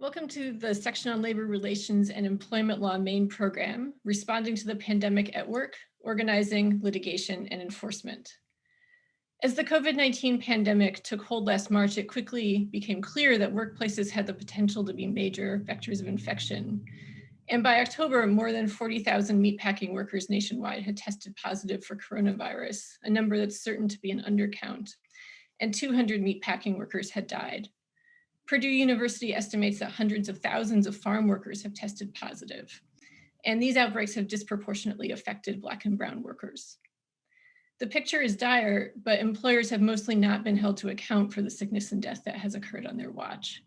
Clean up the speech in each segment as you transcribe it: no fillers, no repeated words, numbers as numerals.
Welcome to the section on labor relations and employment law main program, responding to the pandemic at work, organizing, litigation, and enforcement. As the COVID-19 pandemic took hold last March, it quickly became clear that workplaces had the potential to be major vectors of infection. And by October, more than 40,000 meatpacking workers nationwide had tested positive for coronavirus, a number that's certain to be an undercount, and 200 meatpacking workers had died. Purdue University estimates that hundreds of thousands of farm workers have tested positive, and these outbreaks have disproportionately affected Black and Brown workers. The picture is dire, but employers have mostly not been held to account for the sickness and death that has occurred on their watch.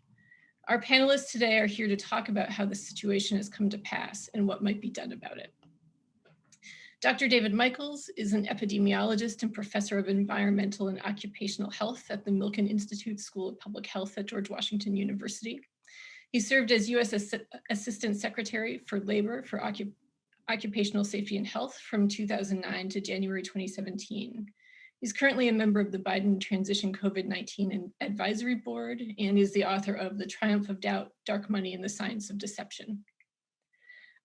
Our panelists today are here to talk about how the situation has come to pass and what might be done about it. Dr. David Michaels is an epidemiologist and professor of environmental and occupational health at the Milken Institute School of Public Health at George Washington University. He served as U.S. Assistant Secretary for Labor for Occupational Safety and Health from 2009 to January 2017. He's currently a member of the Biden Transition COVID-19 Advisory Board and is the author of The Triumph of Doubt, Dark Money and the Science of Deception.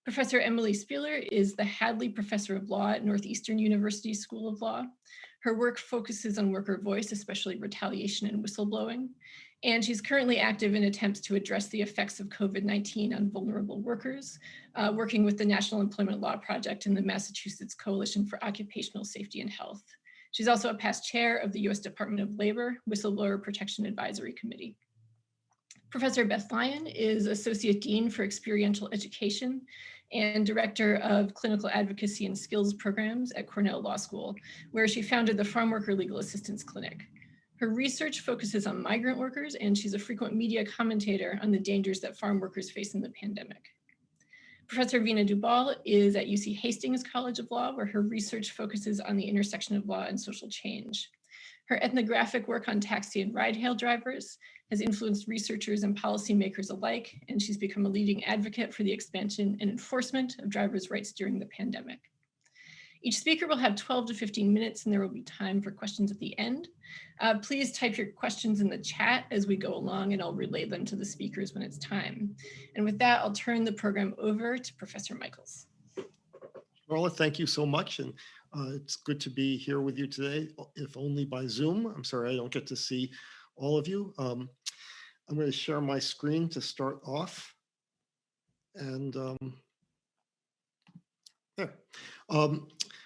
Professor Emily Spieler is the Hadley Professor of Law at Northeastern University School of Law. Her work focuses on worker voice, especially retaliation and whistleblowing, and she's currently active in attempts to address the effects of COVID-19 on vulnerable workers, working with the National Employment Law Project and the Massachusetts Coalition for Occupational Safety and Health. She's also a past chair of the U.S. Department of Labor Whistleblower Protection Advisory Committee. Professor Beth Lyon is Associate Dean for Experiential Education and Director of Clinical Advocacy and Skills Programs at Cornell Law School, where she founded the Farm Worker Legal Assistance Clinic. Her research focuses on migrant workers, and she's a frequent media commentator on the dangers that farm workers face in the pandemic. Professor Veena Dubal is at UC Hastings College of Law, where her research focuses on the intersection of law and social change. Her ethnographic work on taxi and ride-hail drivers has influenced researchers and policymakers alike, and she's become a leading advocate for the expansion and enforcement of drivers' rights during the pandemic. Each speaker will have 12 to 15 minutes, and there will be time for questions at the end. Please type your questions in the chat as we go along, and I'll relay them to the speakers when it's time. And with that, I'll turn the program over to Professor Michaels. Marla, thank you so much. And it's good to be here with you today, if only by Zoom. I'm sorry I don't get to see all of you. I'm going to share my screen to start off. And there.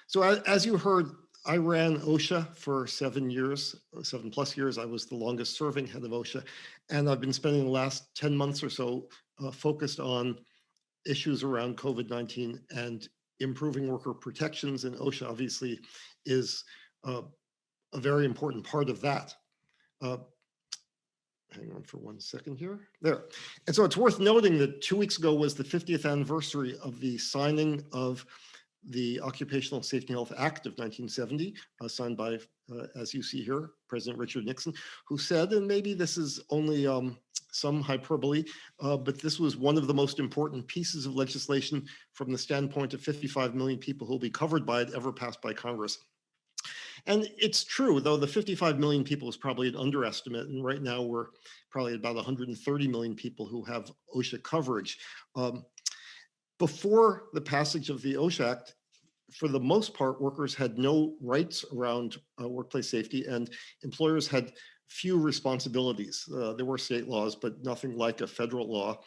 So as you heard, I ran OSHA for 7+ years. I was the longest serving head of OSHA. And I've been spending the last 10 months or so focused on issues around COVID-19 and improving worker protections, and OSHA obviously is a very important part of that. Hang on for 1 second here. There. And so it's worth noting that 2 weeks ago was the 50th anniversary of the signing of the Occupational Safety and Health Act of 1970, signed by, as you see here, President Richard Nixon, who said, and maybe this is only some hyperbole, but this was one of the most important pieces of legislation from the standpoint of 55 million people who will be covered by it ever passed by Congress. And it's true, though the 55 million people is probably an underestimate, and right now we're probably about 130 million people who have OSHA coverage. Before the passage of the OSHA Act, for the most part, workers had no rights around workplace safety, and employers had few responsibilities. There were state laws, but nothing like a federal law.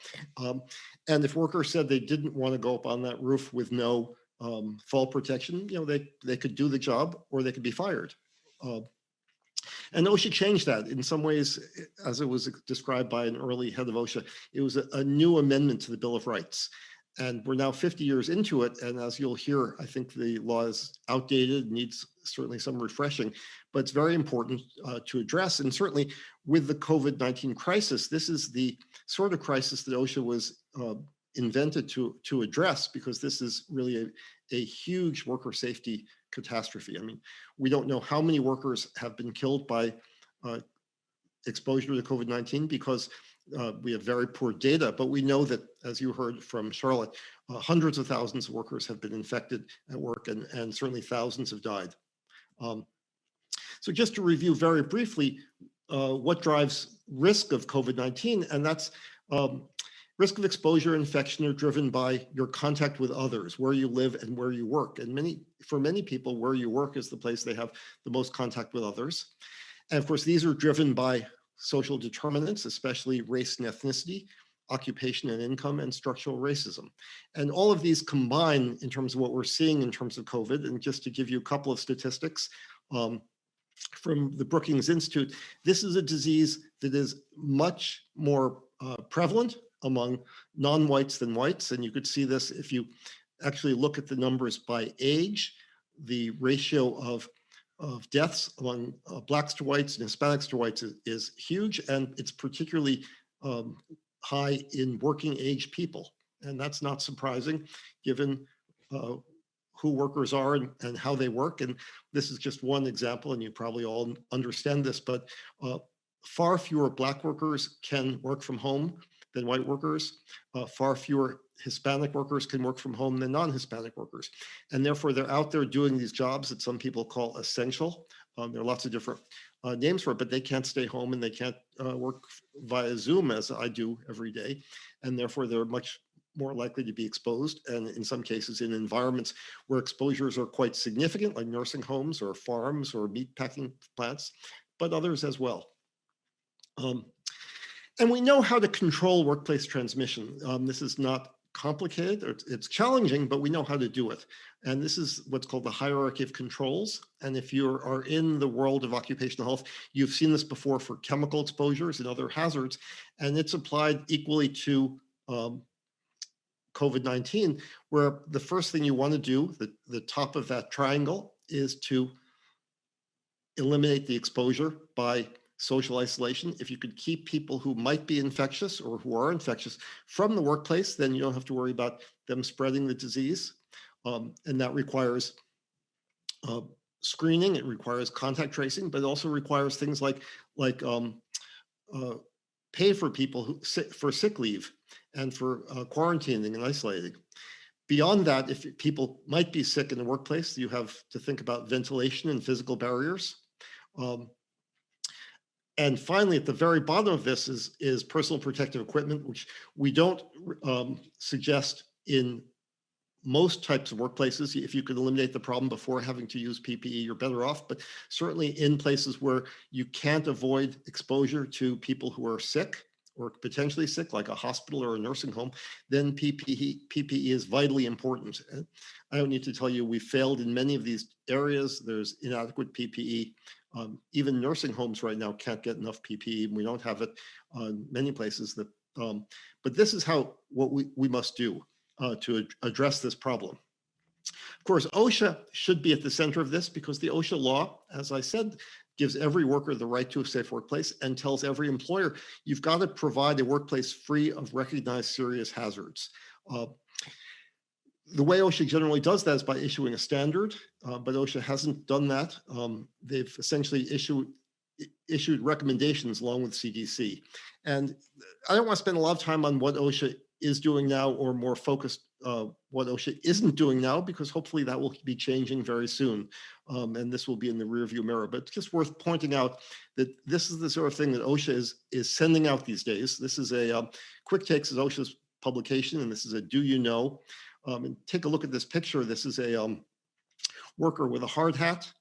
And if workers said they didn't want to go up on that roof with no fall protection, they could do the job or they could be fired. And OSHA changed that. In some ways, as it was described by an early head of OSHA, it was a new amendment to the Bill of Rights. And we're now 50 years into it. And as you'll hear, I think the law is outdated, needs certainly some refreshing, but it's very important to address. And certainly with the COVID-19 crisis, this is the sort of crisis that OSHA was invented to address, because this is really a huge worker safety catastrophe. I mean, we don't know how many workers have been killed by exposure to COVID-19 because we have very poor data, but we know that, as you heard from Charlotte, hundreds of thousands of workers have been infected at work, and certainly thousands have died. So just to review very briefly what drives risk of COVID-19, and that's Risk of exposure and infection are driven by your contact with others, where you live and where you work. And for many people, where you work is the place they have the most contact with others. And of course, these are driven by social determinants, especially race and ethnicity, occupation and income, and structural racism. And all of these combine in terms of what we're seeing in terms of COVID. And just to give you a couple of statistics, from the Brookings Institute, this is a disease that is much more prevalent among non-whites than whites. And you could see this if you actually look at the numbers by age. The ratio of deaths among Blacks to whites and Hispanics to whites is huge, and it's particularly high in working age people. And that's not surprising given who workers are and how they work. And this is just one example, and you probably all understand this, but far fewer Black workers can work from home than white workers. Far fewer Hispanic workers can work from home than non-Hispanic workers. And therefore, they're out there doing these jobs that some people call essential. There are lots of different names for it, but they can't stay home and they can't work via Zoom as I do every day. And therefore, they're much more likely to be exposed, and in some cases in environments where exposures are quite significant, like nursing homes or farms or meat packing plants, but others as well. And we know how to control workplace transmission. This is not complicated, it's challenging, but we know how to do it. And this is what's called the hierarchy of controls. And if you are in the world of occupational health, you've seen this before for chemical exposures and other hazards, and it's applied equally to COVID-19, where the first thing you want to do, the top of that triangle, is to eliminate the exposure by social isolation. If you could keep people who might be infectious or who are infectious from the workplace, then you don't have to worry about them spreading the disease. And that requires screening, it requires contact tracing, but it also requires things like pay for people for sick leave and for quarantining and isolating. Beyond that, if people might be sick in the workplace, you have to think about ventilation and physical barriers. And finally, at the very bottom of this is personal protective equipment, which we don't suggest in most types of workplaces. If you could eliminate the problem before having to use PPE, you're better off. But certainly in places where you can't avoid exposure to people who are sick or potentially sick, like a hospital or a nursing home, then PPE is vitally important. I don't need to tell you, we failed in many of these areas. There's inadequate PPE. Even nursing homes right now can't get enough PPE. We don't have it in many places. But this is what we must do to address this problem. Of course, OSHA should be at the center of this because the OSHA law, as I said, gives every worker the right to a safe workplace and tells every employer, you've got to provide a workplace free of recognized serious hazards. The way OSHA generally does that is by issuing a standard, but OSHA hasn't done that. They've essentially issued recommendations along with CDC. And I don't want to spend a lot of time on what OSHA is doing now, or more focused what OSHA isn't doing now, because hopefully that will be changing very soon. And this will be in the rearview mirror. But it's just worth pointing out that this is the sort of thing that OSHA is sending out these days. This is a Quick Takes is OSHA's publication, and this is a Do You Know? And take a look at this picture. This is a worker with a hard hat,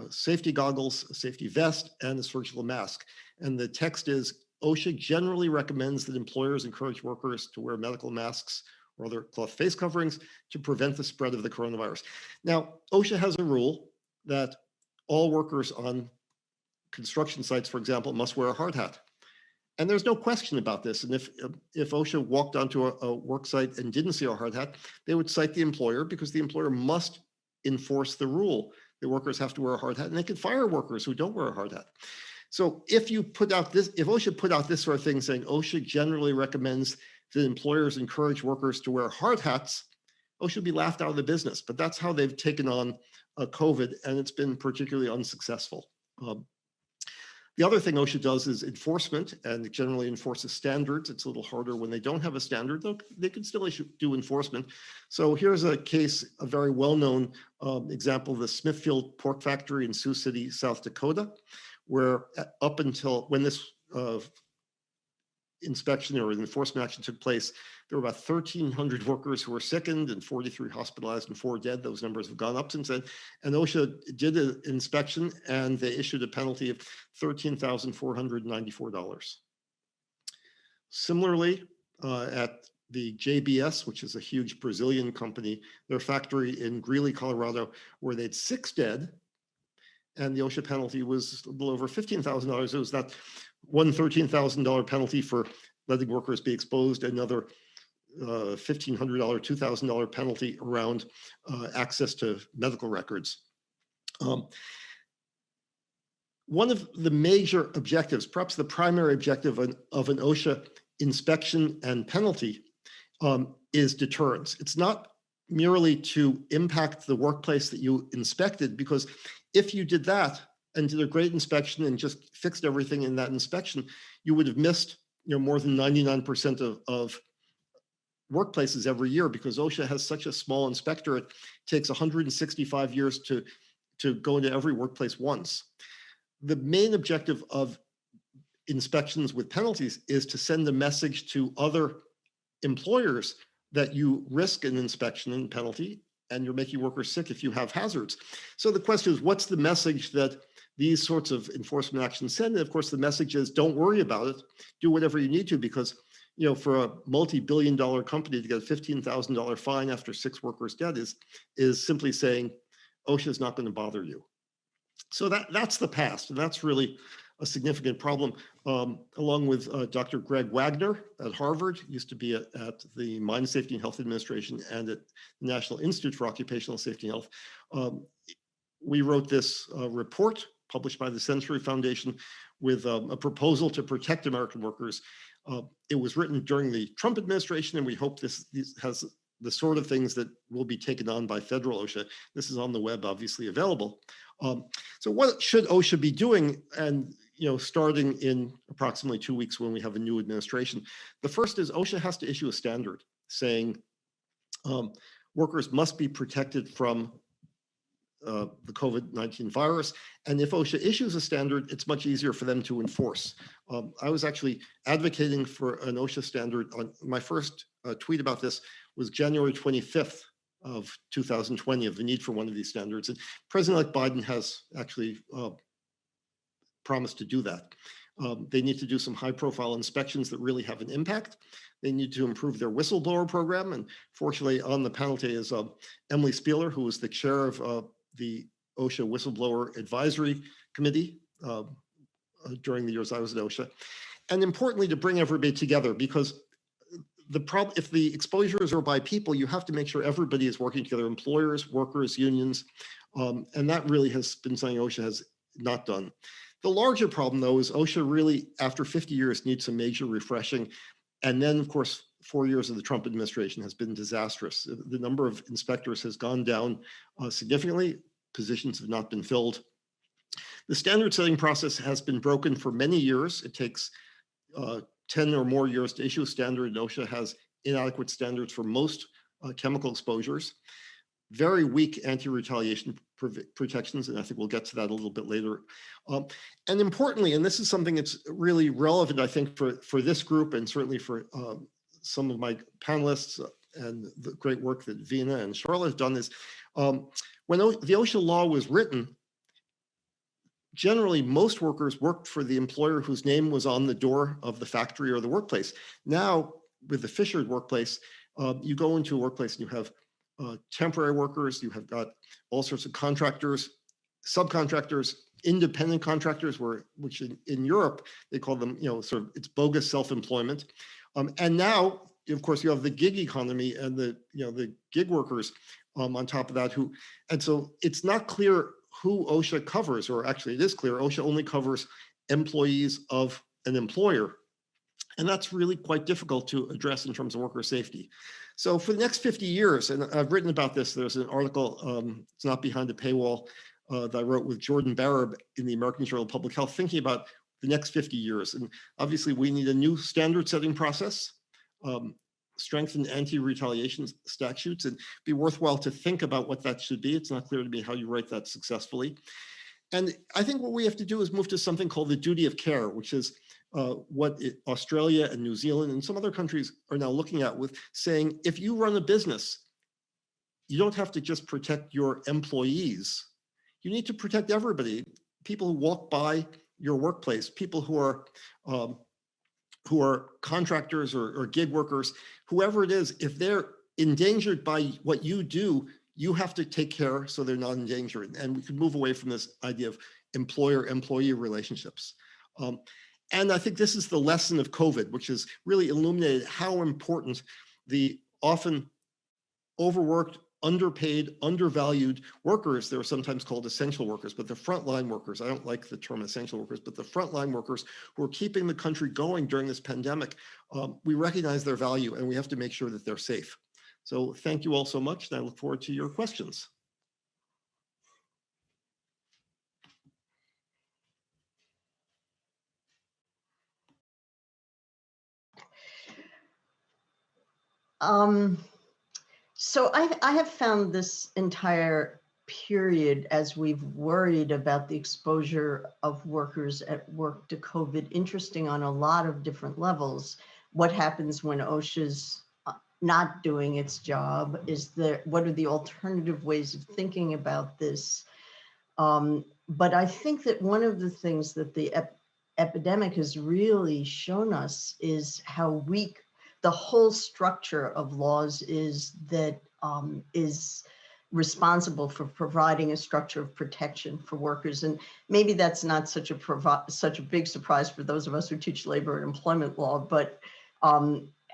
safety goggles, a safety vest, and a surgical mask. And the text is, OSHA generally recommends that employers encourage workers to wear medical masks or other cloth face coverings to prevent the spread of the coronavirus. Now, OSHA has a rule that all workers on construction sites, for example, must wear a hard hat. And there's no question about this. And if OSHA walked onto a work site and didn't see a hard hat, they would cite the employer, because the employer must enforce the rule that workers have to wear a hard hat, and they could fire workers who don't wear a hard hat. So if OSHA put out this sort of thing saying OSHA generally recommends that employers encourage workers to wear hard hats, OSHA would be laughed out of the business. But that's how they've taken on COVID, and it's been particularly unsuccessful. The other thing OSHA does is enforcement, and it generally enforces standards. It's a little harder when they don't have a standard, though they can still do enforcement. So here's a case, a very well-known example, the Smithfield Pork Factory in Sioux City, South Dakota, where up until when this inspection or the enforcement action took place, there were about 1,300 workers who were sickened and 43 hospitalized and 4 dead. Those numbers have gone up since then. And OSHA did an inspection and they issued a penalty of $13,494. Similarly, at the JBS, which is a huge Brazilian company, their factory in Greeley, Colorado, where they had 6 dead, and the OSHA penalty was a little over $15,000. It was that one $13,000 penalty for letting workers be exposed, another $1,500, $2,000 penalty around access to medical records. One of the major objectives, perhaps the primary objective of an OSHA inspection and penalty, is deterrence. It's not merely to impact the workplace that you inspected, because if you did that and did a great inspection and just fixed everything in that inspection, you would have missed more than 99% of workplaces every year, because OSHA has such a small inspector. It takes 165 years to go into every workplace once. The main objective of inspections with penalties is to send a message to other employers that you risk an inspection and penalty, and you're making workers sick if you have hazards. So the question is, what's the message that these sorts of enforcement actions send? And of course, the message is, don't worry about it. Do whatever you need to, because for a multi-billion-dollar company to get a $15,000 fine after 6 workers dead is simply saying, OSHA is not going to bother you. So that's the past, and that's really a significant problem. Along with Dr. Greg Wagner at Harvard, used to be at the Mine Safety and Health Administration and at the National Institute for Occupational Safety and Health. We wrote this report published by the Sensory Foundation with a proposal to protect American workers. It was written during the Trump administration, and we hope this has the sort of things that will be taken on by federal OSHA. This is on the web, obviously available. So what should OSHA be doing? And starting in approximately 2 weeks when we have a new administration, the first is OSHA has to issue a standard saying workers must be protected from the COVID-19 virus. And if OSHA issues a standard, it's much easier for them to enforce. I was actually advocating for an OSHA standard. On my first tweet about this was January 25th of 2020, of the need for one of these standards. And President-elect Biden has actually promised to do that. They need to do some high-profile inspections that really have an impact. They need to improve their whistleblower program. And fortunately, on the panel today is Emily Spieler, who was the chair of the OSHA Whistleblower Advisory Committee during the years I was at OSHA. And importantly, to bring everybody together, because if the exposures are by people, you have to make sure everybody is working together, employers, workers, unions, and that really has been something OSHA has not done. The larger problem, though, is OSHA really, after 50 years, needs some major refreshing. And then, of course, 4 years of the Trump administration has been disastrous. The number of inspectors has gone down significantly. Positions have not been filled. The standard setting process has been broken for many years. It takes 10 or more years to issue a standard, and OSHA has inadequate standards for most chemical exposures. Very weak anti-retaliation protections, and I think we'll get to that a little bit later. And importantly, and this is something that's really relevant, I think, for this group and certainly for some of my panelists and the great work that Vina and Charlotte have done, is when the OSHA law was written, generally most workers worked for the employer whose name was on the door of the factory or the workplace. Now, with the Fisher workplace, you go into a workplace and you have temporary workers, you have got all sorts of contractors, subcontractors, independent contractors, which in Europe, they call them, sort of, it's bogus self-employment. And now, of course, you have the gig economy and the gig workers on top of that, and so it's not clear who OSHA covers, or actually it is clear, OSHA only covers employees of an employer. And that's really quite difficult to address in terms of worker safety. So for the next 50 years, and I've written about this, there's an article, it's not behind a paywall, that I wrote with Jordan Barab in the American Journal of Public Health, thinking about the next 50 years. And obviously we need a new standard setting process, strengthen anti-retaliation statutes, and be worthwhile to think about what that should be. It's not clear to me how you write that successfully. And I think what we have to do is move to something called the duty of care, which is Australia and New Zealand and some other countries are now looking at, with saying, if you run a business, you don't have to just protect your employees. You need to protect everybody, people who walk by your workplace, people who are contractors or gig workers, whoever it is. If they're endangered by what you do, you have to take care so they're not endangered. And we could move away from this idea of employer-employee relationships. And I think this is the lesson of COVID, which has really illuminated how important the often overworked, underpaid, undervalued workers, they're sometimes called essential workers, but the frontline workers, I don't like the term essential workers, but the frontline workers who are keeping the country going during this pandemic, we recognize their value and we have to make sure that they're safe. So thank you all so much, and I look forward to your questions. So I have found this entire period, as we've worried about the exposure of workers at work to COVID, interesting on a lot of different levels. What happens when OSHA's not doing its job? What are the alternative ways of thinking about this? But I think that one of the things that the epidemic has really shown us is how weak the whole structure of laws is that is responsible for providing a structure of protection for workers. And maybe that's not such a big surprise for those of us who teach labor and employment law, but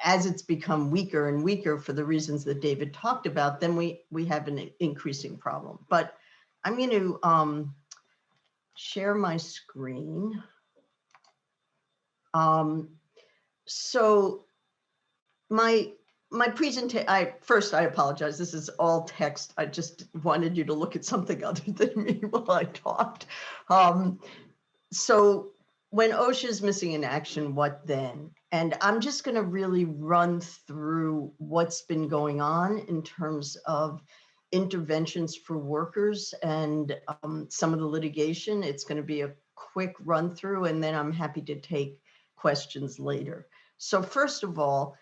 as it's become weaker and weaker for the reasons that David talked about, then we have an increasing problem. But I'm going to share my screen. So my presentation, first I apologize, this is all text. I just wanted you to look at something other than me while I talked. So when OSHA is missing in action, what then? And I'm just going to really run through what's been going on in terms of interventions for workers and some of the litigation. It's going to be a quick run through, and then I'm happy to take questions later. So first of all,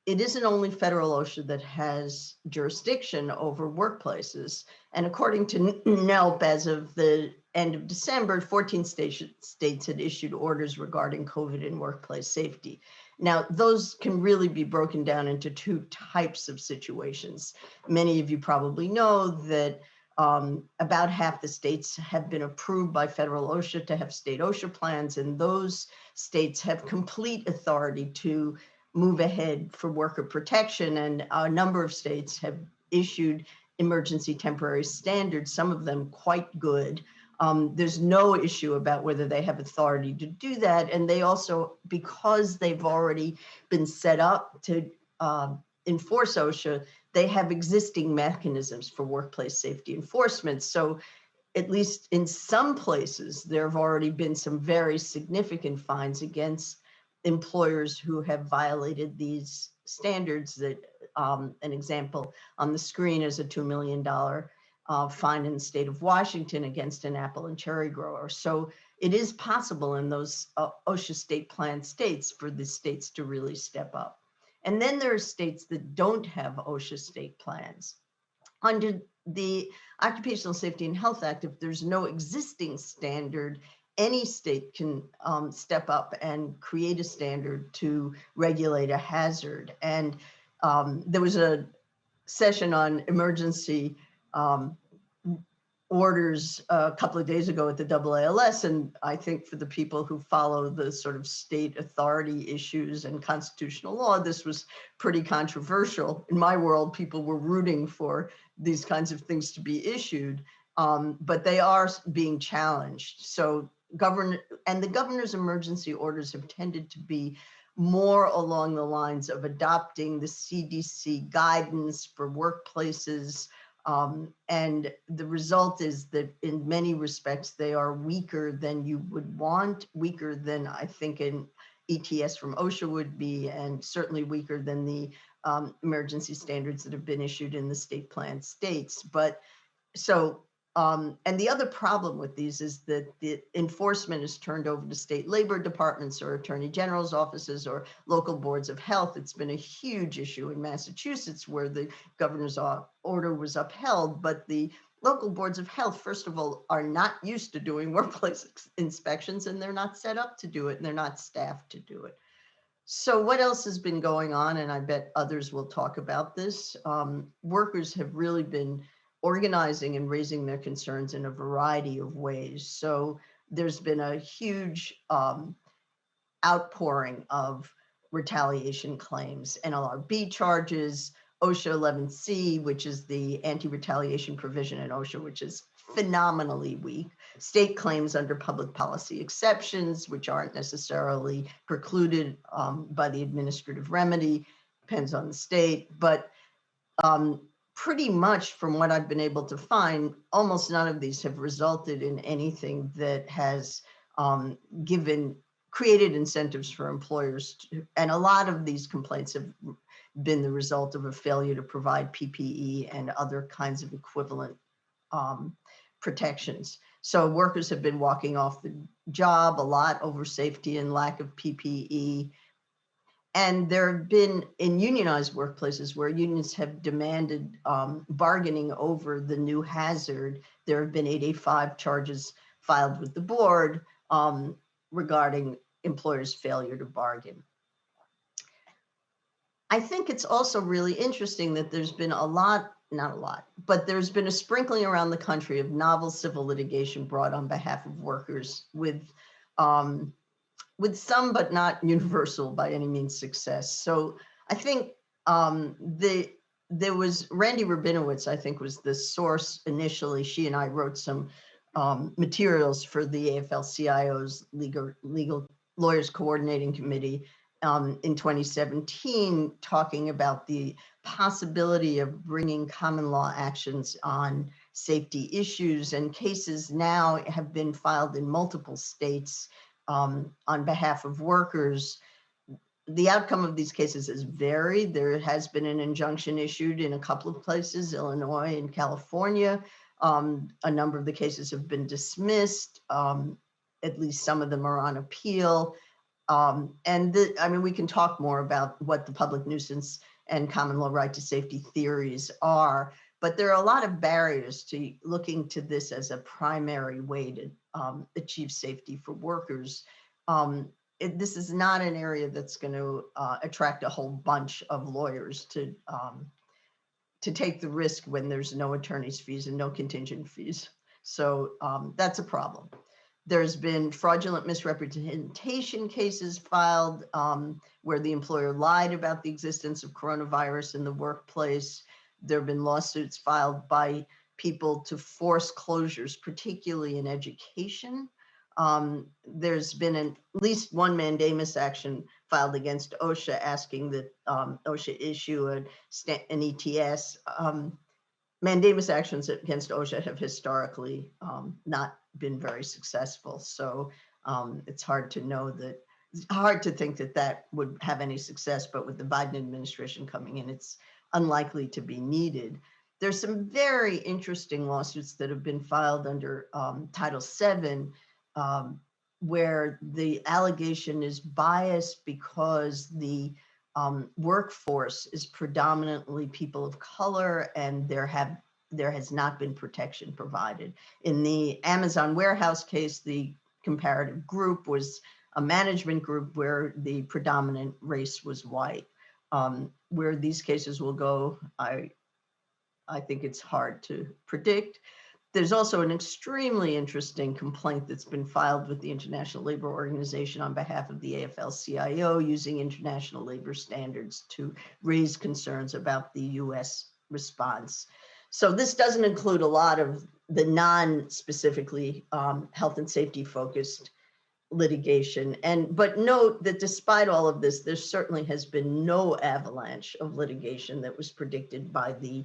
it isn't only federal OSHA that has jurisdiction over workplaces. And according to NELP, as of the end of December, 14 states had issued orders regarding COVID and workplace safety. Now, those can really be broken down into two types of situations. Many of you probably know that about half the states have been approved by federal OSHA to have state OSHA plans, and those states have complete authority to move ahead for worker protection. And a number of states have issued emergency temporary standards, some of them quite good. There's no issue about whether they have authority to do that. And they also, because they've already been set up to enforce OSHA, they have existing mechanisms for workplace safety enforcement. So at least in some places, there have already been some very significant fines against employers who have violated these standards. That an example on the screen is a $2 million fine in the state of Washington against an apple and cherry grower. So it is possible in those OSHA state plan states for the states to really step up. And then there are states that don't have OSHA state plans. Under the Occupational Safety and Health Act, if there's no existing standard, any state can step up and create a standard to regulate a hazard. And there was a session on emergency orders a couple of days ago at the AALS, and I think for the people who follow the sort of state authority issues and constitutional law, this was pretty controversial. In my world, people were rooting for these kinds of things to be issued, but they are being challenged. So the governor's emergency orders have tended to be more along the lines of adopting the CDC guidance for workplaces. And the result is that in many respects, they are weaker than you would want, weaker than I think an ETS from OSHA would be, and certainly weaker than the emergency standards that have been issued in the state plan states. But so And the other problem with these is that the enforcement is turned over to state labor departments or attorney general's offices or local boards of health. It's been a huge issue in Massachusetts where the governor's order was upheld, but the local boards of health, first of all, are not used to doing workplace inspections, and they're not set up to do it, and they're not staffed to do it. So what else has been going on? And I bet others will talk about this. Workers have really been organizing and raising their concerns in a variety of ways. So there's been a huge outpouring of retaliation claims, NLRB charges, OSHA 11C, which is the anti-retaliation provision in OSHA, which is phenomenally weak, state claims under public policy exceptions, which aren't necessarily precluded by the administrative remedy, depends on the state, but pretty much from what I've been able to find, almost none of these have resulted in anything that has created incentives for employers to, and a lot of these complaints have been the result of a failure to provide PPE and other kinds of equivalent protections. So workers have been walking off the job a lot over safety and lack of PPE. And there have been in unionized workplaces where unions have demanded bargaining over the new hazard. There have been 885 charges filed with the board regarding employers' failure to bargain. I think it's also really interesting that there's been not a lot, but there's been a sprinkling around the country of novel civil litigation brought on behalf of workers with some, but not universal by any means success. So I think there was Randy Rabinowitz, I think was the source initially. She and I wrote some materials for the AFL-CIO's legal lawyers coordinating committee in 2017, talking about the possibility of bringing common law actions on safety issues, and cases now have been filed in multiple states on behalf of workers. The outcome of these cases is varied. There has been an injunction issued in a couple of places, Illinois and California. A number of the cases have been dismissed. At least some of them are on appeal. I mean, we can talk more about what the public nuisance and common law right to safety theories are, but there are a lot of barriers to looking to this as a primary way to achieve safety for workers. This is not an area that's going to attract a whole bunch of lawyers to take the risk when there's no attorney's fees and no contingent fees. So that's a problem. There's been fraudulent misrepresentation cases filed where the employer lied about the existence of coronavirus in the workplace. There have been lawsuits filed by people to force closures, particularly in education. There's been at least one mandamus action filed against OSHA asking that OSHA issue an ETS. Mandamus actions against OSHA have historically not been very successful. So it's hard to think that that would have any success, but with the Biden administration coming in, it's unlikely to be needed. There's some very interesting lawsuits that have been filed under Title VII, where the allegation is biased because the workforce is predominantly people of color, and there has not been protection provided. In the Amazon warehouse case, the comparative group was a management group where the predominant race was white. Where these cases will go, I think it's hard to predict. There's also an extremely interesting complaint that's been filed with the International Labor Organization on behalf of the AFL-CIO using international labor standards to raise concerns about the US response. So this doesn't include a lot of the non-specifically health and safety focused litigation. But note that despite all of this, there certainly has been no avalanche of litigation that was predicted by the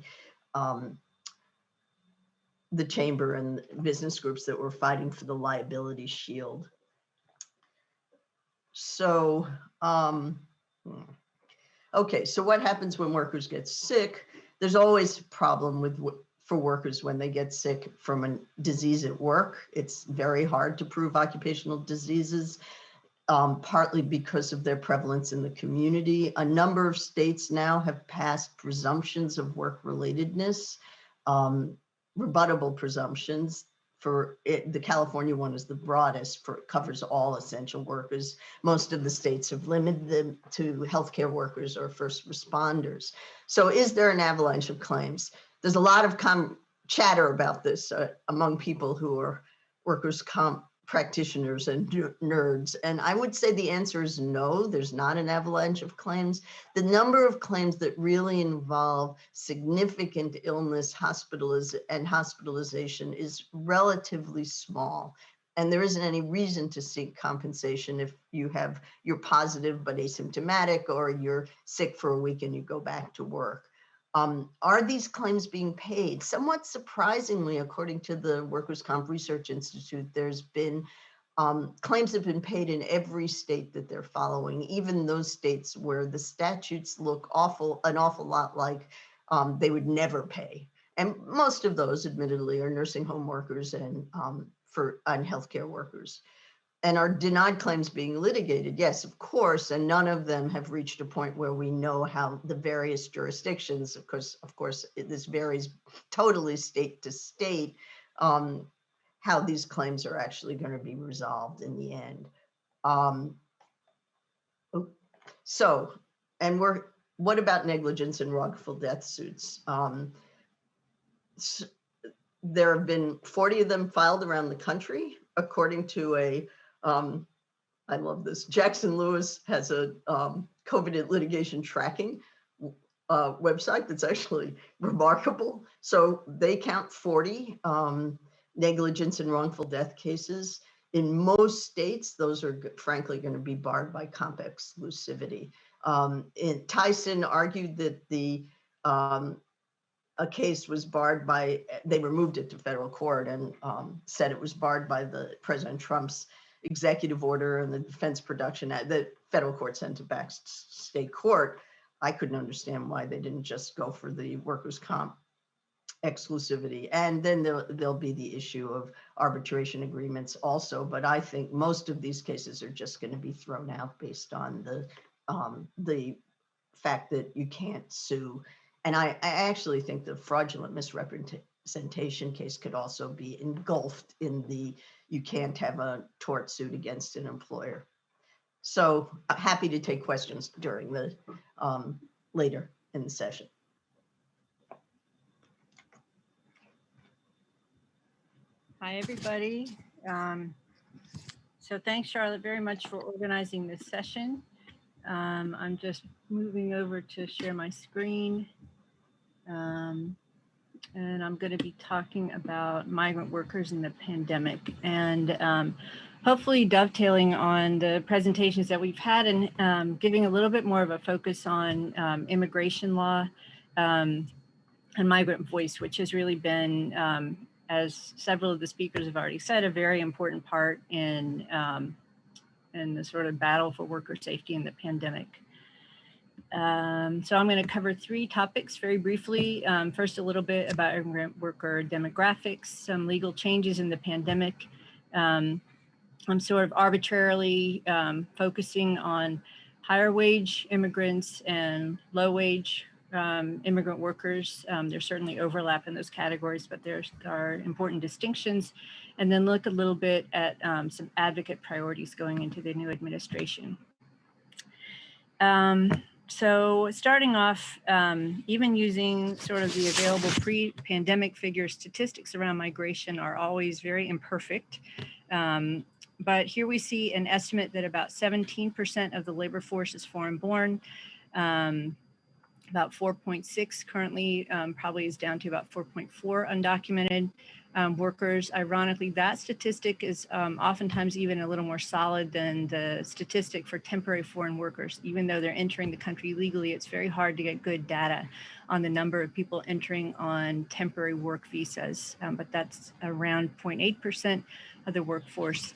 chamber and business groups that were fighting for the liability shield. So, okay, so what happens when workers get sick? There's always a problem with for workers when they get sick from a disease at work. It's very hard to prove occupational diseases, partly because of their prevalence in the community. A number of states now have passed presumptions of work-relatedness, rebuttable presumptions. For it, the California one is the broadest, for it covers all essential workers. Most of the states have limited them to healthcare workers or first responders. So is there an avalanche of claims? There's a lot of chatter about this among people who are workers' comp practitioners and nerds. And I would say the answer is no, there's not an avalanche of claims. The number of claims that really involve significant illness, hospitalization is relatively small. And there isn't any reason to seek compensation if you're positive but asymptomatic, or you're sick for a week and you go back to work. Are these claims being paid? Somewhat surprisingly, according to the Workers' Comp Research Institute, there's been claims have been paid in every state that they're following, even those states where the statutes look an awful lot like they would never pay. And most of those, admittedly, are nursing home workers and healthcare workers. And are denied claims being litigated? Yes, of course, and none of them have reached a point where we know how the various jurisdictions, of course, this varies totally state to state, how these claims are actually going to be resolved in the end. What about negligence and wrongful death suits? There have been 40 of them filed around the country, according to I love this. Jackson Lewis has a COVID litigation tracking website that's actually remarkable. So they count 40 negligence and wrongful death cases. In most states, those are frankly going to be barred by comp exclusivity. Tyson argued that a case was barred by, they removed it to federal court and said it was barred by the President Trump's executive order and the Defense Production Act. The federal court sent it back to state court. I couldn't understand why they didn't just go for the workers' comp exclusivity. And then there'll be the issue of arbitration agreements also. But I think most of these cases are just going to be thrown out based on the fact that you can't sue. And I actually think the fraudulent misrepresentation case could also be engulfed in you can't have a tort suit against an employer. So happy to take questions during the later in the session. Hi, everybody. So thanks, Charlotte, very much for organizing this session. I'm just moving over to share my screen. And I'm going to be talking about migrant workers in the pandemic, and hopefully dovetailing on the presentations that we've had, and giving a little bit more of a focus on immigration law and migrant voice, which has really been, as several of the speakers have already said, a very important part in the sort of battle for worker safety in the pandemic. So I'm going to cover 3 topics very briefly. First, a little bit about immigrant worker demographics, some legal changes in the pandemic. I'm sort of arbitrarily focusing on higher wage immigrants and low wage immigrant workers. There's certainly overlap in those categories, but there are important distinctions. And then look a little bit at some advocate priorities going into the new administration. So starting off, even using sort of the available pre-pandemic figures, statistics around migration are always very imperfect. But here we see an estimate that about 17% of the labor force is foreign-born. About 4.6 currently, probably is down to about 4.4 undocumented workers. Ironically, that statistic is oftentimes even a little more solid than the statistic for temporary foreign workers. Even though they're entering the country legally, it's very hard to get good data on the number of people entering on temporary work visas. But that's around 0.8% of the workforce.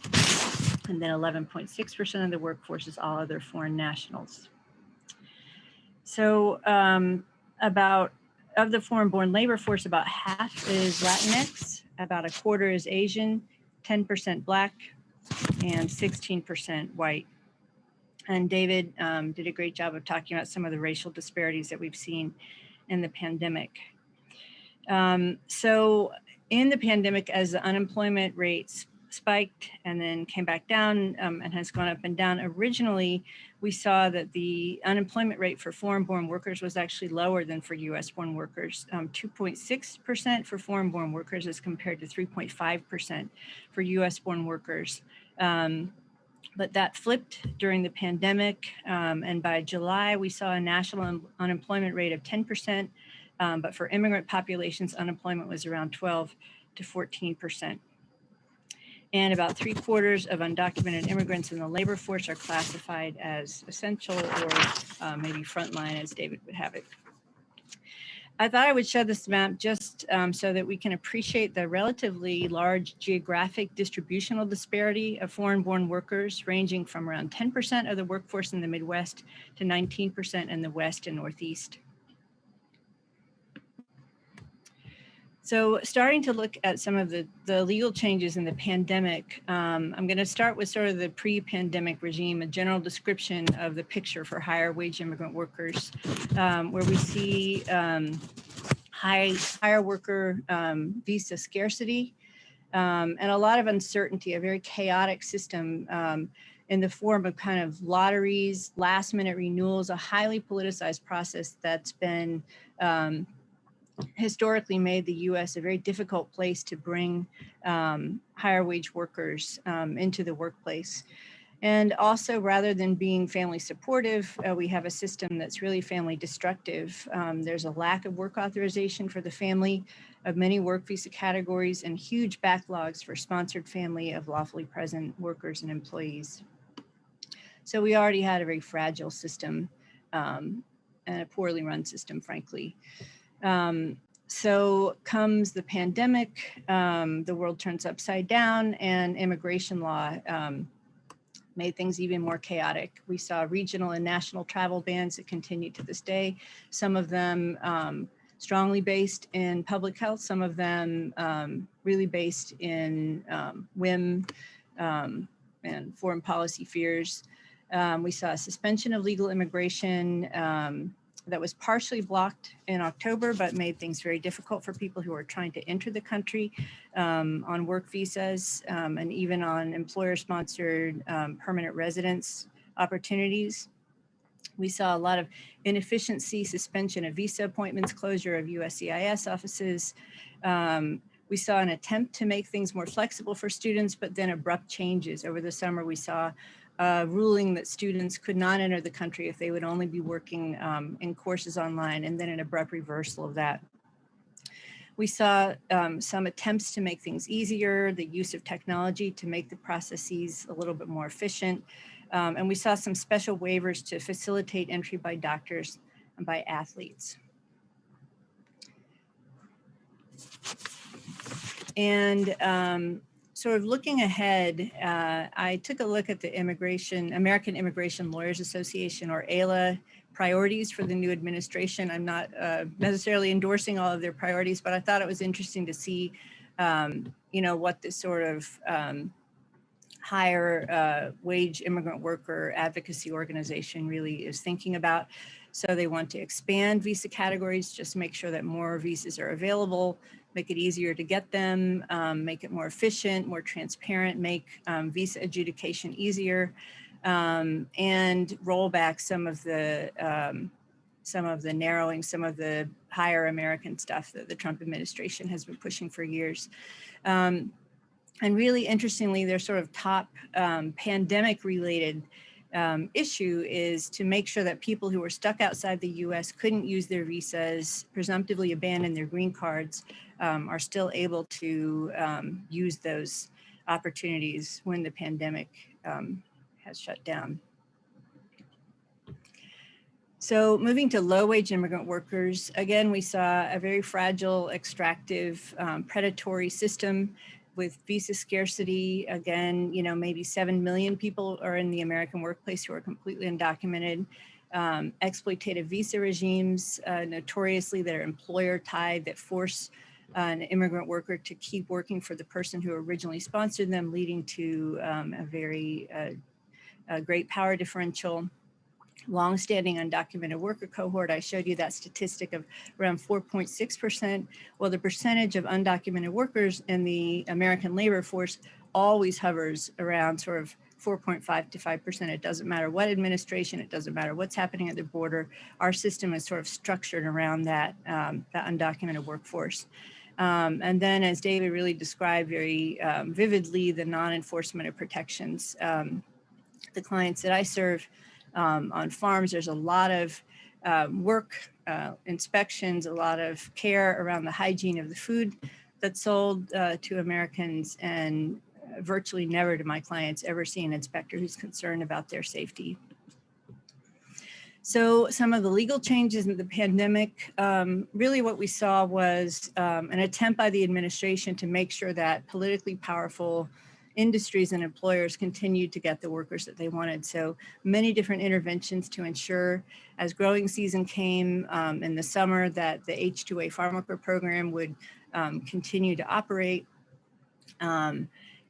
And then 11.6% of the workforce is all other foreign nationals. So about Of the foreign-born labor force, about half is Latinx, about a quarter is Asian, 10% Black, and 16% white. And David did a great job of talking about some of the racial disparities that we've seen in the pandemic. So in the pandemic, as the unemployment rates spiked and then came back down and has gone up and down, originally we saw that the unemployment rate for foreign-born workers was actually lower than for US-born workers, 2.6% for foreign-born workers as compared to 3.5% for US-born workers. But that flipped during the pandemic, and by July, we saw a national unemployment rate of 10%, but for immigrant populations, unemployment was around 12 to 14%. And about 3/4 of undocumented immigrants in the labor force are classified as essential or maybe frontline, as David would have it. I thought I would show this map just so that we can appreciate the relatively large geographic distributional disparity of foreign-born workers, ranging from around 10% of the workforce in the Midwest to 19% in the West and Northeast. So starting to look at some of the legal changes in the pandemic, I'm going to start with sort of the pre-pandemic regime, a general description of the picture for higher wage immigrant workers, where we see higher worker visa scarcity and a lot of uncertainty, a very chaotic system in the form of kind of lotteries, last minute renewals, a highly politicized process that's been historically made the U.S. a very difficult place to bring higher wage workers into the workplace. And also, rather than being family supportive, we have a system that's really family destructive. There's a lack of work authorization for the family of many work visa categories and huge backlogs for sponsored family of lawfully present workers and employees. So we already had a very fragile system and a poorly run system, frankly. So comes the pandemic, the world turns upside down, and immigration law made things even more chaotic. We saw regional and national travel bans that continue to this day, some of them strongly based in public health, some of them really based in whim and foreign policy fears. We saw a suspension of legal immigration that was partially blocked in October, but made things very difficult for people who are trying to enter the country on work visas and even on employer-sponsored permanent residence opportunities. We saw a lot of inefficiency, suspension of visa appointments, closure of USCIS offices. We saw an attempt to make things more flexible for students, but then abrupt changes. Over the summer, we saw ruling that students could not enter the country if they would only be working in courses online, and then an abrupt reversal of that. We saw some attempts to make things easier, the use of technology to make the processes a little bit more efficient. And we saw some special waivers to facilitate entry by doctors and by athletes. And sort of looking ahead, I took a look at the American Immigration Lawyers Association, or AILA, priorities for the new administration. I'm not necessarily endorsing all of their priorities, but I thought it was interesting to see, what this sort of higher wage immigrant worker advocacy organization really is thinking about. So they want to expand visa categories, just make sure that more visas are available, make it easier to get them, make it more efficient, more transparent, make visa adjudication easier, and roll back some of the narrowing, some of the higher American stuff that the Trump administration has been pushing for years. And really interestingly, their sort of top pandemic-related issue is to make sure that people who were stuck outside the US couldn't use their visas, presumptively abandon their green cards, are still able to use those opportunities when the pandemic has shut down. So moving to low-wage immigrant workers, again, we saw a very fragile, extractive, predatory system with visa scarcity. Again, maybe 7 million people are in the American workplace who are completely undocumented. exploitative visa regimes, notoriously that are employer tied, that force an immigrant worker to keep working for the person who originally sponsored them, leading to a very great power differential. Longstanding undocumented worker cohort, I showed you that statistic of around 4.6%. Well, the percentage of undocumented workers in the American labor force always hovers around sort of 4.5 to 5%. It doesn't matter what administration, it doesn't matter what's happening at the border. Our system is sort of structured around that, that undocumented workforce. And then, as David really described very vividly, the non-enforcement of protections. The clients that I serve on farms, there's a lot of work, inspections, a lot of care around the hygiene of the food that's sold to Americans, and virtually never do my clients ever see an inspector who's concerned about their safety. So some of the legal changes in the pandemic, really what we saw was an attempt by the administration to make sure that politically powerful industries and employers continued to get the workers that they wanted. So many different interventions to ensure, as growing season came in the summer, that the H-2A farm worker program would continue to operate.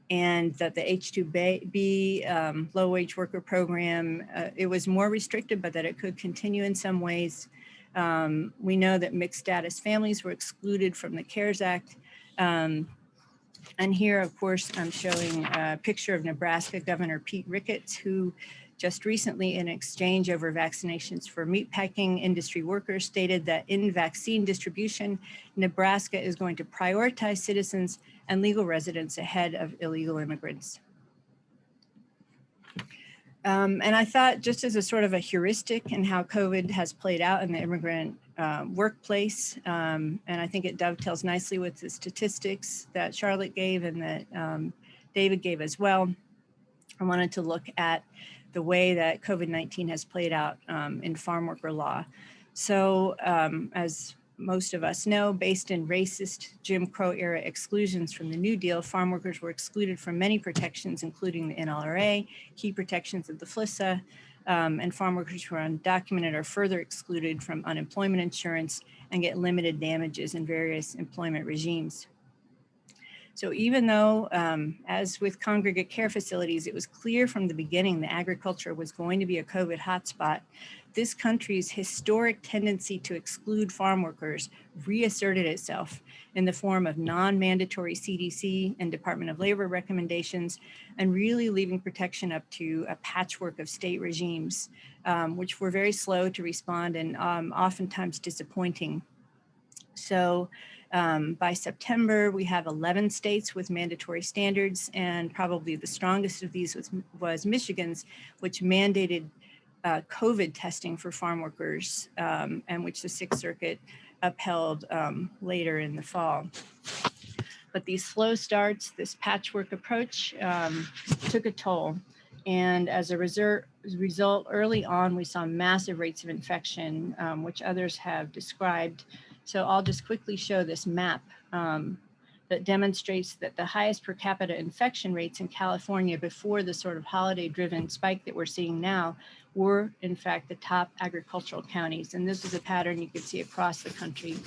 And that the H-2B low wage worker program, it was more restricted, but that it could continue in some ways. We know that mixed status families were excluded from the CARES Act. And here, of course, I'm showing a picture of Nebraska Governor Pete Ricketts, who just recently, in exchange over vaccinations for meatpacking industry workers, stated that in vaccine distribution, Nebraska is going to prioritize citizens and legal residents ahead of illegal immigrants. And I thought, just as a sort of a heuristic in how COVID has played out in the immigrant workplace, and I think it dovetails nicely with the statistics that Charlotte gave and that David gave as well, I wanted to look at the way that COVID-19 has played out in farm worker law. So as most of us know, based in racist Jim Crow era exclusions from the New Deal, farm workers were excluded from many protections, including the NLRA, key protections of the FLISA, and farm workers who are undocumented are further excluded from unemployment insurance and get limited damages in various employment regimes. So even though, as with congregate care facilities, it was clear from the beginning that agriculture was going to be a COVID hotspot, this country's historic tendency to exclude farm workers reasserted itself in the form of non-mandatory CDC and Department of Labor recommendations, and really leaving protection up to a patchwork of state regimes, which were very slow to respond and oftentimes disappointing. So by September, we have 11 states with mandatory standards, and probably the strongest of these was Michigan's, which mandated COVID testing for farm workers, and which the Sixth Circuit upheld later in the fall. But these slow starts, this patchwork approach took a toll. And as a result, early on, we saw massive rates of infection, which others have described. So I'll just quickly show this map that demonstrates that the highest per capita infection rates in California before the sort of holiday-driven spike that we're seeing now were, in fact, the top agricultural counties. And this is a pattern you can see across the country.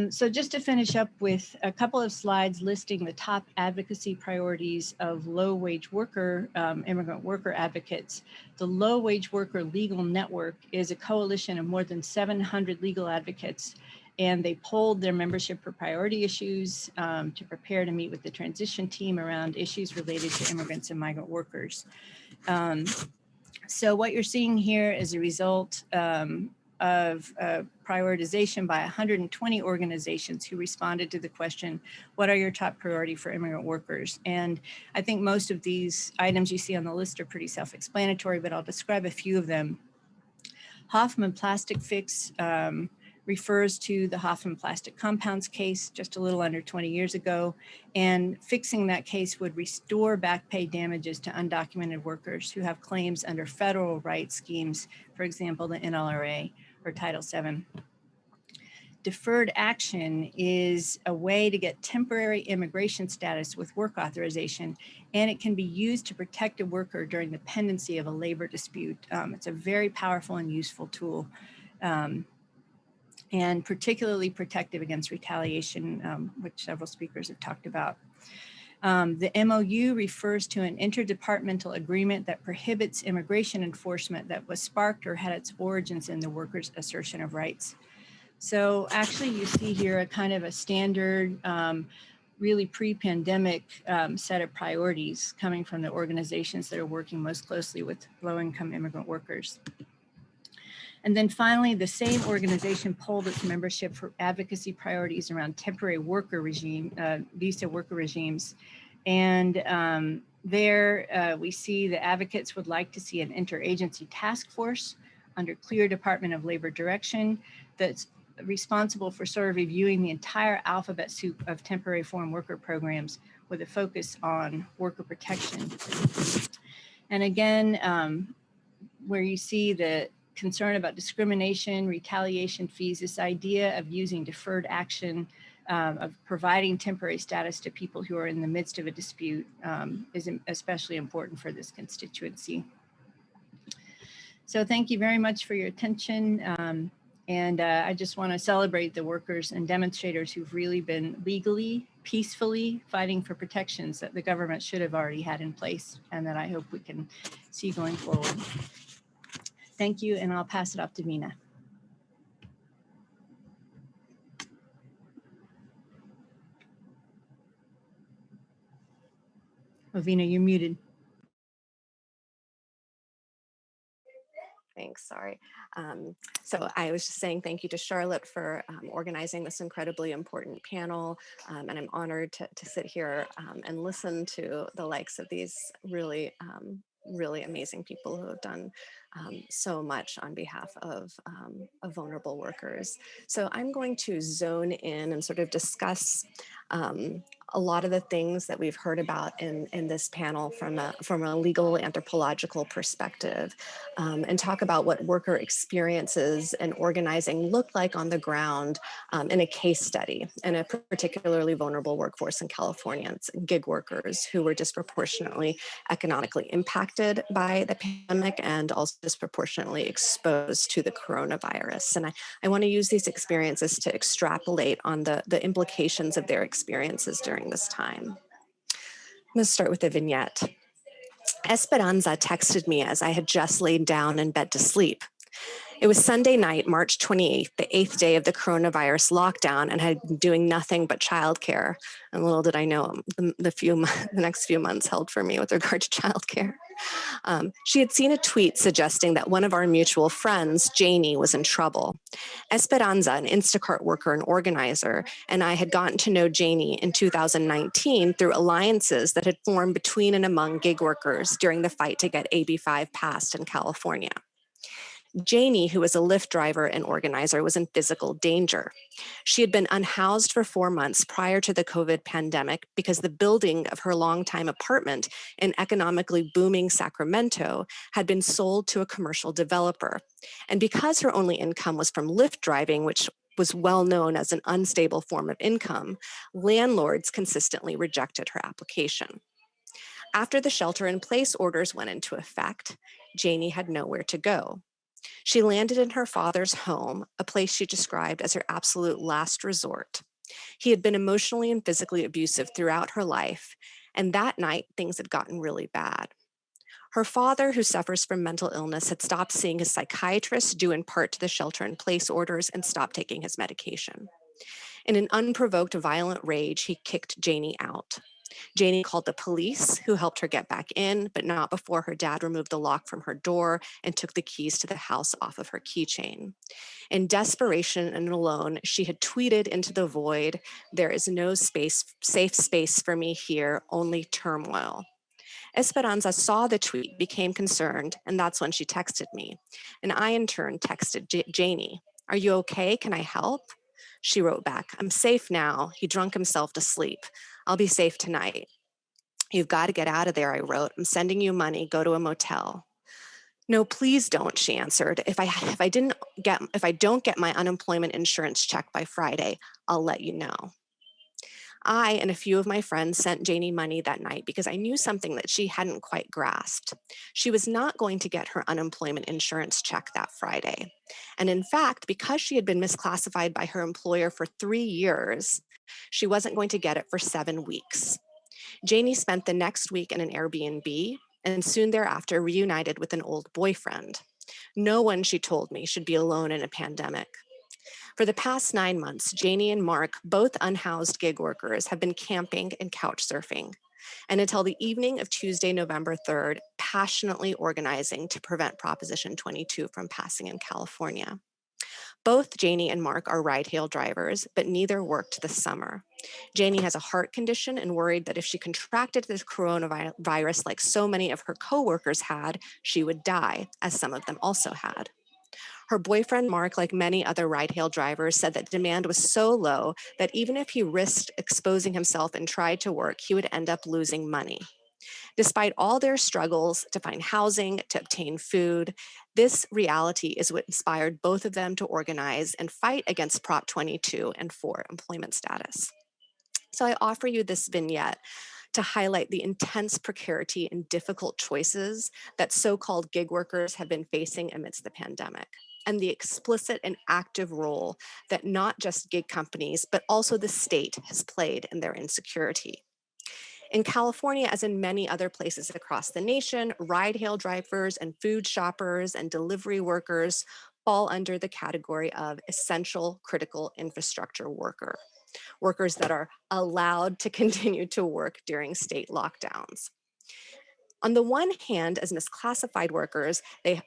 So just to finish up with a couple of slides listing the top advocacy priorities of low-wage worker, immigrant worker advocates. The Low-Wage Worker Legal Network is a coalition of more than 700 legal advocates, and they polled their membership for priority issues to prepare to meet with the transition team around issues related to immigrants and migrant workers. So what you're seeing here is a result of prioritization by 120 organizations who responded to the question, what are your top priority for immigrant workers? And I think most of these items you see on the list are pretty self-explanatory, but I'll describe a few of them. Hoffman Plastic Fix refers to the Hoffman Plastic Compounds case just a little under 20 years ago, and fixing that case would restore back pay damages to undocumented workers who have claims under federal rights schemes, for example, the NLRA or Title VII. deferred action is a way to get temporary immigration status with work authorization, and it can be used to protect a worker during the pendency of a labor dispute. It's a very powerful and useful tool, and particularly protective against retaliation, which several speakers have talked about. The MOU refers to an interdepartmental agreement that prohibits immigration enforcement that was sparked or had its origins in the worker's assertion of rights. So actually you see here a kind of a standard, really pre-pandemic set of priorities coming from the organizations that are working most closely with low-income immigrant workers. And then finally, the same organization polled its membership for advocacy priorities around temporary worker visa worker regimes. And there we see the advocates would like to see an interagency task force under clear Department of Labor direction that's responsible for sort of reviewing the entire alphabet soup of temporary foreign worker programs with a focus on worker protection. And again, where you see the concern about discrimination, retaliation fees, this idea of using deferred action, of providing temporary status to people who are in the midst of a dispute is especially important for this constituency. So thank you very much for your attention. And I just want to celebrate the workers and demonstrators who've really been legally, peacefully fighting for protections that the government should have already had in place and that I hope we can see going forward. Thank you, and I'll pass it off to Vina. Oh, Vina, you're muted. Thanks, sorry. So I was just saying thank you to Charlotte for organizing this incredibly important panel. And I'm honored to sit here and listen to the likes of these really amazing people who have done so much on behalf of vulnerable workers. So I'm going to zone in and sort of discuss a lot of the things that we've heard about in this panel from a legal anthropological perspective, and talk about what worker experiences and organizing looked like on the ground in a case study in a particularly vulnerable workforce in California. It's gig workers who were disproportionately economically impacted by the pandemic and also disproportionately exposed to the coronavirus. And I want to use these experiences to extrapolate on the implications of their experiences during this time. I'm going to start with a vignette. Esperanza texted me as I had just laid down in bed to sleep. It was Sunday night, March 28th, the 8th day of the coronavirus lockdown, and had been doing nothing but childcare. And little did I know the next few months held for me with regard to childcare. She had seen a tweet suggesting that one of our mutual friends, Janie, was in trouble. Esperanza, an Instacart worker and organizer, and I had gotten to know Janie in 2019 through alliances that had formed between and among gig workers during the fight to get AB5 passed in California. Janie, who was a Lyft driver and organizer, was in physical danger. She had been unhoused for 4 months prior to the COVID pandemic because the building of her longtime apartment in economically booming Sacramento had been sold to a commercial developer. And because her only income was from Lyft driving, which was well known as an unstable form of income, landlords consistently rejected her application. After the shelter-in-place orders went into effect, Janie had nowhere to go. She landed in her father's home, a place she described as her absolute last resort. He had been emotionally and physically abusive throughout her life, and that night things had gotten really bad. Her father, who suffers from mental illness, had stopped seeing his psychiatrist due in part to the shelter-in-place orders and stopped taking his medication. In an unprovoked violent rage, he kicked Janie out. Janie called the police, who helped her get back in, but not before her dad removed the lock from her door and took the keys to the house off of her keychain. In desperation and alone, she had tweeted into the void, "There is no safe space for me here, only turmoil." Esperanza saw the tweet, became concerned, and that's when she texted me. And I, in turn, texted Janie, "Are you okay? Can I help?" She wrote back, "I'm safe now. He drunk himself to sleep. I'll be safe tonight." "You've got to get out of there," I wrote. "I'm sending you money. Go to a motel." No, please don't, she answered. If I don't get my unemployment insurance check by Friday, I'll let you know. I and a few of my friends sent Janie money that night because I knew something that she hadn't quite grasped. She was not going to get her unemployment insurance check that Friday. And in fact, because she had been misclassified by her employer for 3 years, she wasn't going to get it for 7 weeks. Janie spent the next week in an Airbnb and soon thereafter reunited with an old boyfriend. No one, she told me, should be alone in a pandemic. For the past 9 months, Janie and Mark, both unhoused gig workers, have been camping and couch surfing. And until the evening of Tuesday, November 3rd, passionately organizing to prevent Proposition 22 from passing in California. Both Janie and Mark are ride-hail drivers, but neither worked this summer. Janie has a heart condition and worried that if she contracted the coronavirus like so many of her coworkers had, she would die, as some of them also had. Her boyfriend, Mark, like many other ride-hail drivers, said that demand was so low that even if he risked exposing himself and tried to work, he would end up losing money. Despite all their struggles to find housing, to obtain food, this reality is what inspired both of them to organize and fight against Prop 22 and for employment status. So I offer you this vignette to highlight the intense precarity and difficult choices that so-called gig workers have been facing amidst the pandemic, and the explicit and active role that not just gig companies, but also the state has played in their insecurity. In California, as in many other places across the nation, ride-hail drivers and food shoppers and delivery workers fall under the category of essential critical infrastructure workers that are allowed to continue to work during state lockdowns. On the one hand, as misclassified workers, on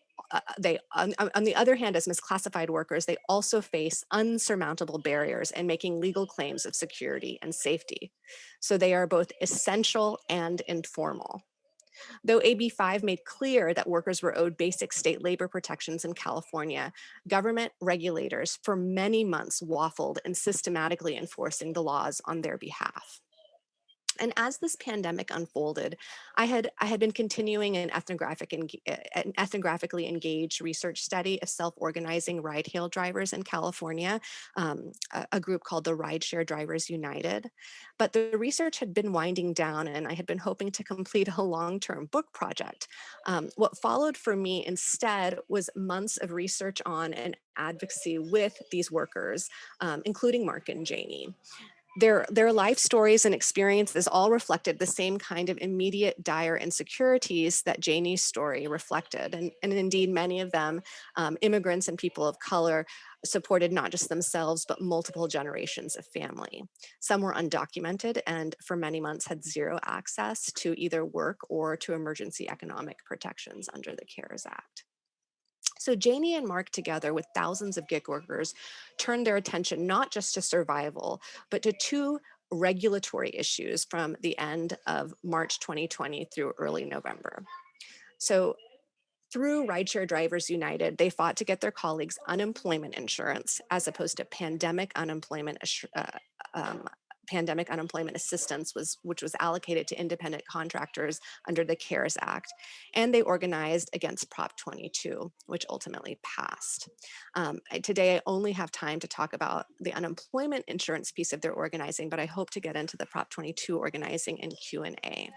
the other hand, as misclassified workers, they also face unsurmountable barriers in making legal claims of security and safety. So they are both essential and informal. Though AB 5 made clear that workers were owed basic state labor protections in California, government regulators for many months waffled in systematically enforcing the laws on their behalf. And as this pandemic unfolded, I had been continuing an ethnographically engaged research study of self-organizing ride-hail drivers in California, a group called the Rideshare Drivers United. But the research had been winding down, and I had been hoping to complete a long-term book project. What followed for me instead was months of research on and advocacy with these workers, including Mark and Janie. Their life stories and experiences all reflected the same kind of immediate dire insecurities that Janie's story reflected. And indeed, many of them, immigrants and people of color, supported not just themselves, but multiple generations of family. Some were undocumented and for many months had zero access to either work or to emergency economic protections under the CARES Act. So Janie and Mark, together with thousands of gig workers, turned their attention not just to survival, but to two regulatory issues from the end of March 2020 through early November. So through Rideshare Drivers United, they fought to get their colleagues unemployment insurance as opposed to pandemic unemployment assistance, which was allocated to independent contractors under the CARES Act. And they organized against Prop 22, which ultimately passed. Today, I only have time to talk about the unemployment insurance piece of their organizing, but I hope to get into the Prop 22 organizing in Q&A.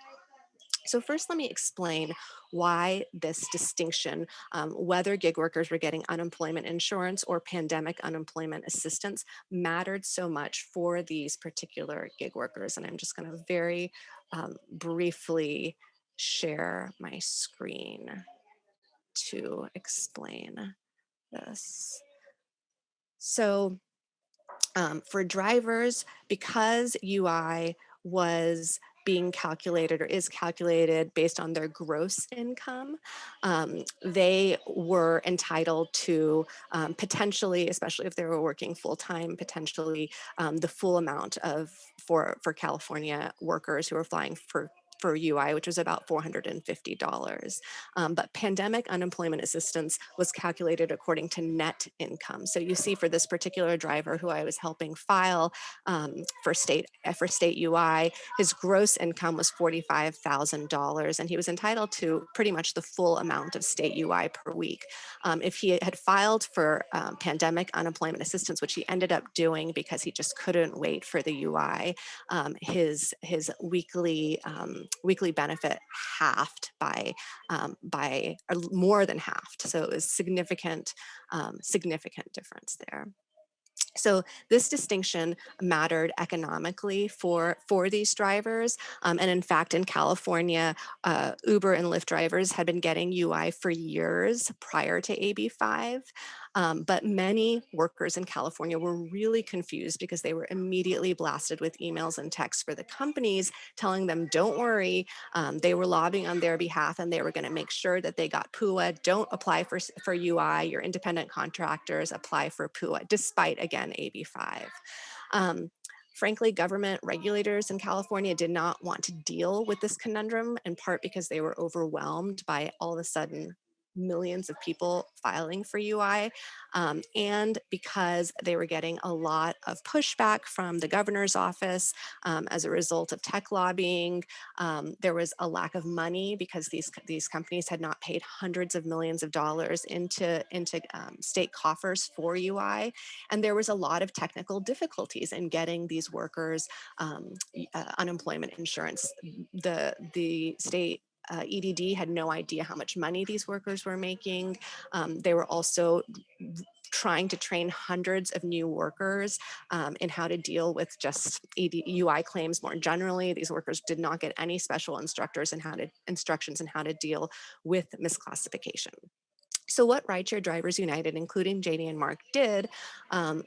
So first, let me explain why this distinction, whether gig workers were getting unemployment insurance or pandemic unemployment assistance, mattered so much for these particular gig workers. And I'm just going to very briefly share my screen to explain this. So for drivers, because UI was being calculated or is calculated based on their gross income, they were entitled to potentially, especially if they were working full-time, potentially the full amount of for California workers who are flying for for UI, which was about $450. But pandemic unemployment assistance was calculated according to net income. So you see for this particular driver who I was helping file for state UI, his gross income was $45,000, and he was entitled to pretty much the full amount of state UI per week. If he had filed for pandemic unemployment assistance, which he ended up doing because he just couldn't wait for the UI, his weekly benefit halved by or more than halved. So it was significant difference there. So this distinction mattered economically for these drivers. And in fact, in California, Uber and Lyft drivers had been getting UI for years prior to AB5. But many workers in California were really confused because they were immediately blasted with emails and texts for the companies telling them, don't worry, they were lobbying on their behalf and they were going to make sure that they got PUA. Don't apply for UI. Your independent contractors apply for PUA, despite, again, AB5. Frankly, government regulators in California did not want to deal with this conundrum, in part because they were overwhelmed by all of a sudden millions of people filing for UI, and because they were getting a lot of pushback from the governor's office as a result of tech lobbying. There was a lack of money because these companies had not paid hundreds of millions of dollars into state coffers for UI, and there was a lot of technical difficulties in getting these workers unemployment insurance. The state EDD had no idea how much money these workers were making. They were also trying to train hundreds of new workers in how to deal with just UI claims more generally. These workers did not get any special instructions in how to deal with misclassification. So what Rideshare Drivers United, including JD and Mark, did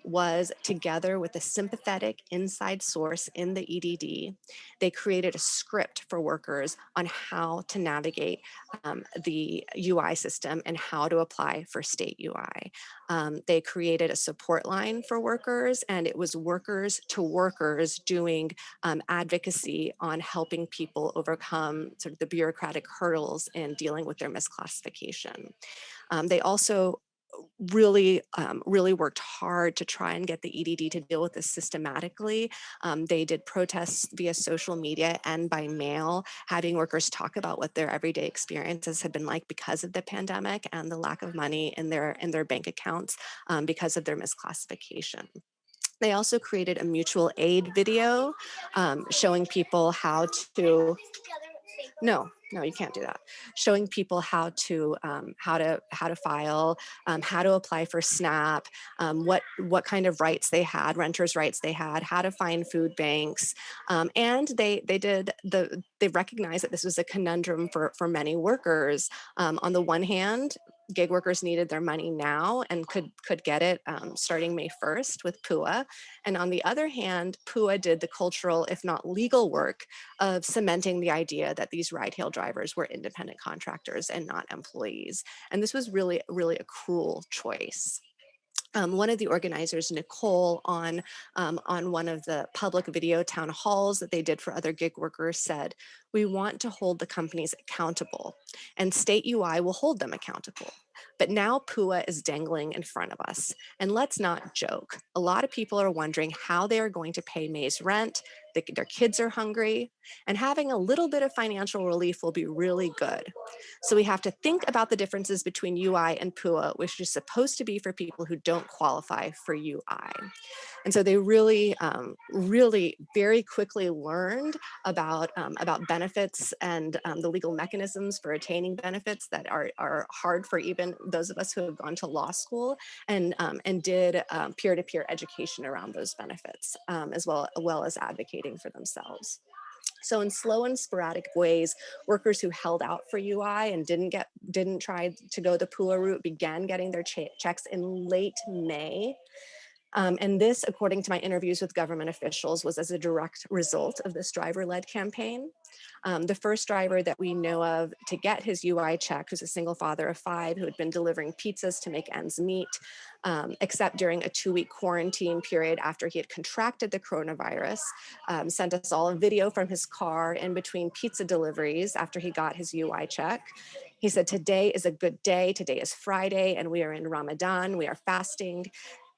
was, together with a sympathetic inside source in the EDD, they created a script for workers on how to navigate the UI system and how to apply for state UI. They created a support line for workers, and it was workers to workers doing advocacy on helping people overcome sort of the bureaucratic hurdles in dealing with their misclassification. They also really worked hard to try and get the EDD to deal with this systematically. They did protests via social media and by mail, having workers talk about what their everyday experiences had been like because of the pandemic and the lack of money in their bank accounts because of their misclassification. They also created a mutual aid video showing people how to. No, you can't do that. Showing people how to file, how to apply for SNAP, what kind of rights they had, renters' rights they had, how to find food banks, and they recognized that this was a conundrum for many workers. On the one hand, gig workers needed their money now and could get it starting May 1st with PUA. And on the other hand, PUA did the cultural, if not legal work of cementing the idea that these ride-hail drivers were independent contractors and not employees. And this was really a cruel choice. One of the organizers, Nicole, on one of the public video town halls that they did for other gig workers said, "We want to hold the companies accountable, and state UI will hold them accountable. But now PUA is dangling in front of us. And let's not joke. A lot of people are wondering how they are going to pay May's rent. Their kids are hungry, and having a little bit of financial relief will be really good. So we have to think about the differences between UI and PUA, which is supposed to be for people who don't qualify for UI." And so they really very quickly learned about benefits and the legal mechanisms for attaining benefits that are hard for even those of us who have gone to law school, and did peer-to-peer education around those benefits, as well as advocating for themselves. So in slow and sporadic ways, workers who held out for UI and didn't try to go the PUA route began getting their checks in late May. And this, according to my interviews with government officials, was as a direct result of this driver-led campaign. The first driver that we know of to get his UI check, who's a single father of 5 who had been delivering pizzas to make ends meet, except during a 2-week quarantine period after he had contracted the coronavirus, sent us all a video from his car in between pizza deliveries after he got his UI check. He said, "Today is a good day. Today is Friday, and we are in Ramadan. We are fasting."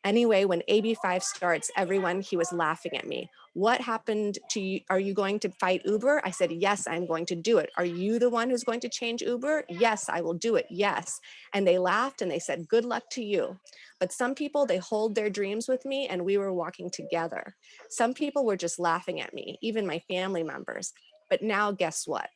Anyway, when AB5 starts, everyone, he was laughing at me. "What happened to you? Are you going to fight Uber?" I said, "Yes, I'm going to do it." "Are you the one who's going to change Uber?" "Yes, I will do it. Yes." And they laughed and they said, "Good luck to you." But some people, they hold their dreams with me and we were walking together. Some people were just laughing at me, even my family members. But now guess what?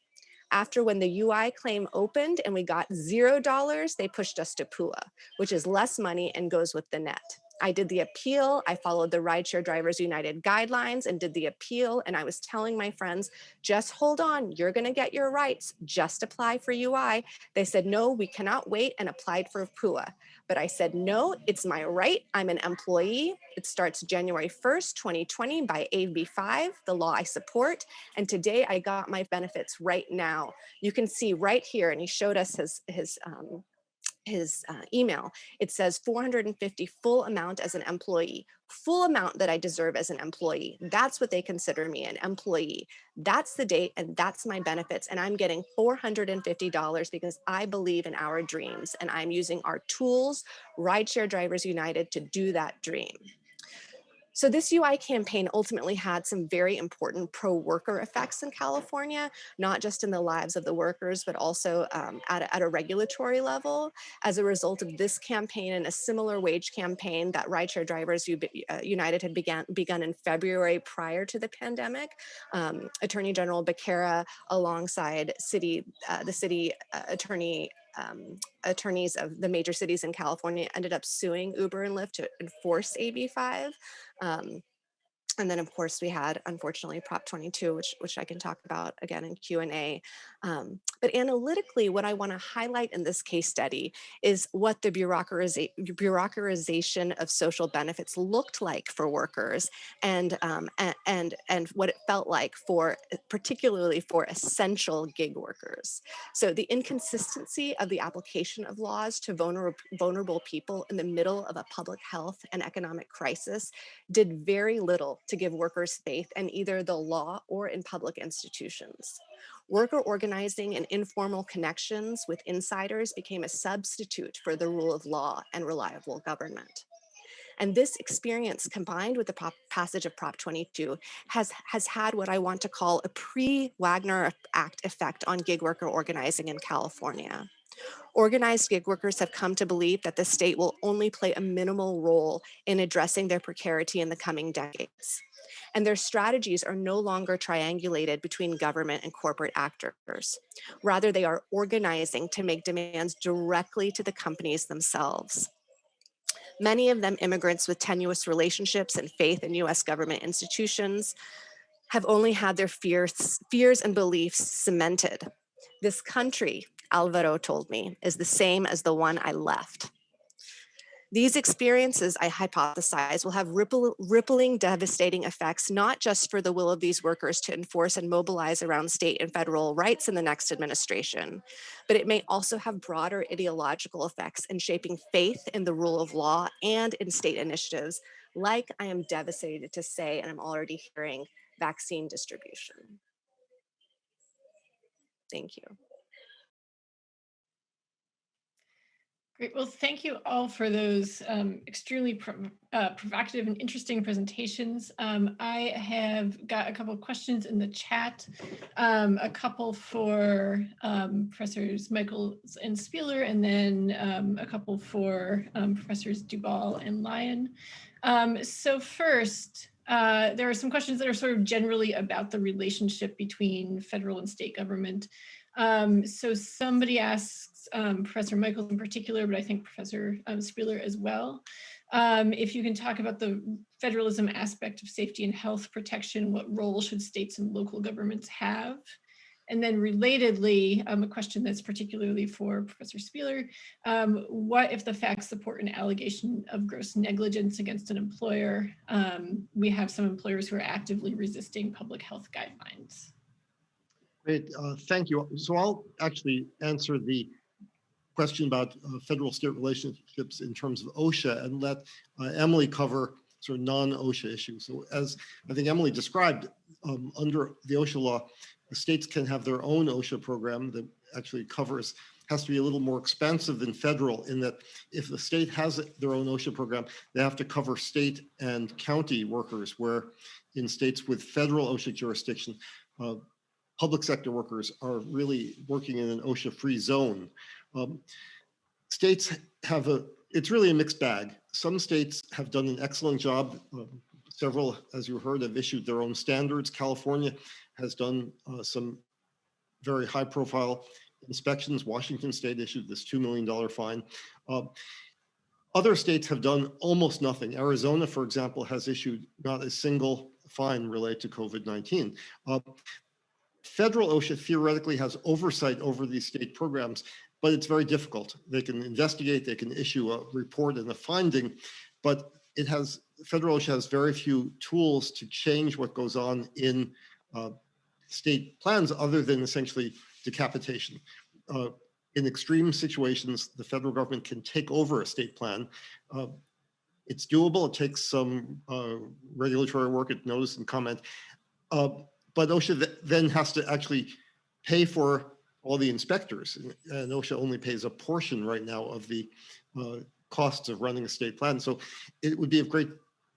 After when the UI claim opened and we got $0, they pushed us to PUA, which is less money and goes with the net. I did the appeal. I followed the Rideshare Drivers United guidelines and did the appeal. And I was telling my friends, just hold on, you're going to get your rights. Just apply for UI. They said, "No, we cannot wait," and applied for PUA. But I said, "No, it's my right. I'm an employee. It starts January 1st, 2020 by AB5, the law I support. And today I got my benefits right now." You can see right here, and he showed us his email. It says 450 full amount as an employee, full amount that I deserve as an employee. That's what they consider me, an employee. That's the date and that's my benefits. And I'm getting $450 because I believe in our dreams and I'm using our tools, Rideshare Drivers United, to do that dream. So this UI campaign ultimately had some very important pro-worker effects in California, not just in the lives of the workers, but also at a regulatory level. As a result of this campaign and a similar wage campaign that Rideshare Drivers United had begun in February prior to the pandemic, Attorney General Becerra, alongside the city attorneys of the major cities in California, ended up suing Uber and Lyft to enforce AB5. And then, of course, we had, unfortunately, Prop 22, which I can talk about again in Q&A. But analytically, what I want to highlight in this case study is what the bureaucratization of social benefits looked like for workers, and what it felt like particularly for essential gig workers. So the inconsistency of the application of laws to vulnerable people in the middle of a public health and economic crisis did very little to give workers faith in either the law or in public institutions. Worker organizing and informal connections with insiders became a substitute for the rule of law and reliable government. And this experience, combined with the passage of Prop 22, has had what I want to call a pre-Wagner Act effect on gig worker organizing in California. Organized gig workers have come to believe that the state will only play a minimal role in addressing their precarity in the coming decades. And their strategies are no longer triangulated between government and corporate actors. Rather, they are organizing to make demands directly to the companies themselves. Many of them immigrants with tenuous relationships and faith in US government institutions have only had their fears and beliefs cemented. This country, Alvaro told me, is the same as the one I left. These experiences, I hypothesize, will have rippling, devastating effects, not just for the will of these workers to enforce and mobilize around state and federal rights in the next administration, but it may also have broader ideological effects in shaping faith in the rule of law and in state initiatives, like I am devastated to say, and I'm already hearing, vaccine distribution. Thank you. Great. Well, thank you all for those extremely provocative and interesting presentations. I have got a couple of questions in the chat, a couple for Professors Michaels and Spieler, and then a couple for Professors Duvall and Lyon. So first, there are some questions that are sort of generally about the relationship between federal and state government. So somebody asks, Professor Michaels in particular, but I think Professor Spieler as well, if you can talk about the federalism aspect of safety and health protection, what role should states and local governments have? And then relatedly, a question that's particularly for Professor Spieler, what if the facts support an allegation of gross negligence against an employer? We have some employers who are actively resisting public health guidelines. Great, thank you. So I'll actually answer the question about federal-state relationships in terms of OSHA and let Emily cover sort of non-OSHA issues. So as I think Emily described, under the OSHA law, the states can have their own OSHA program that actually has to be a little more expensive than federal, in that if the state has their own OSHA program, they have to cover state and county workers, where in states with federal OSHA jurisdiction, public sector workers are really working in an OSHA-free zone. States have it's really a mixed bag. Some states have done an excellent job. Several, as you heard, have issued their own standards. California has done some very high profile inspections. Washington State issued this $2 million fine. Other states have done almost nothing. Arizona, for example, has issued not a single fine related to COVID-19. Federal OSHA theoretically has oversight over these state programs, but it's very difficult. They can investigate, they can issue a report and a finding, but federal OSHA has very few tools to change what goes on in state plans other than essentially decapitation. In extreme situations, the federal government can take over a state plan. It's doable. It takes some regulatory work at notice and comment. But OSHA then has to actually pay for all the inspectors. And OSHA only pays a portion right now of the costs of running a state plan. So it would be of great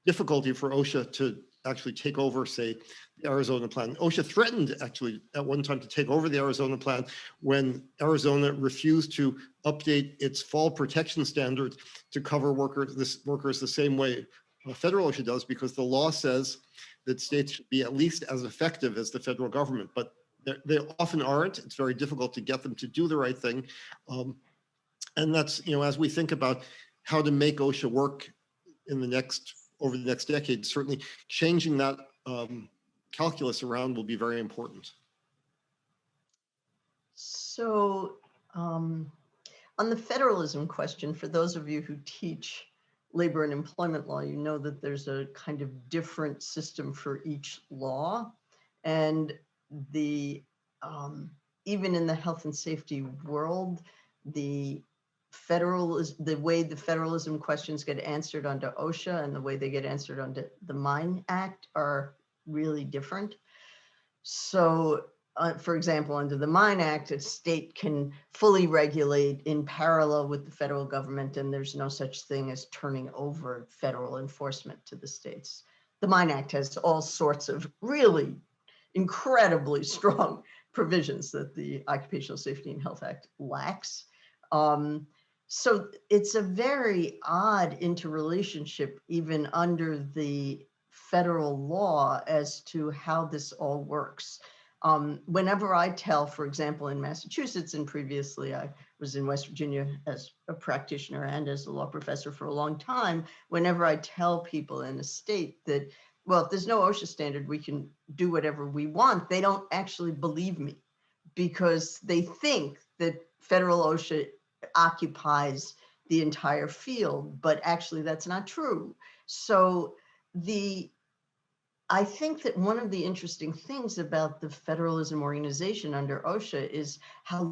difficulty for OSHA to actually take over, say, the Arizona plan. OSHA threatened actually at one time to take over the Arizona plan when Arizona refused to update its fall protection standards to cover workers the same way federal OSHA does, because the law says that states should be at least as effective as the federal government, but they often aren't. It's very difficult to get them to do the right thing. And that's, as we think about how to make OSHA work over the next decade, certainly changing that calculus around will be very important. So on the federalism question, for those of you who teach labor and employment law, you know that there's a kind of different system for each law. And even in the health and safety world, the way the federalism questions get answered under OSHA and the way they get answered under the Mine Act are really different. So, for example, under the Mine Act, a state can fully regulate in parallel with the federal government, and there's no such thing as turning over federal enforcement to the states. The Mine Act has all sorts of really incredibly strong provisions that the Occupational Safety and Health Act lacks. So it's a very odd interrelationship, even under the federal law, as to how this all works. Whenever I tell, for example, in Massachusetts, and previously I was in West Virginia as a practitioner and as a law professor for a long time, whenever I tell people in a state that, well, if there's no OSHA standard, we can do whatever we want, they don't actually believe me, because they think that federal OSHA occupies the entire field, but actually that's not true. So I think that one of the interesting things about the federalism organization under OSHA is how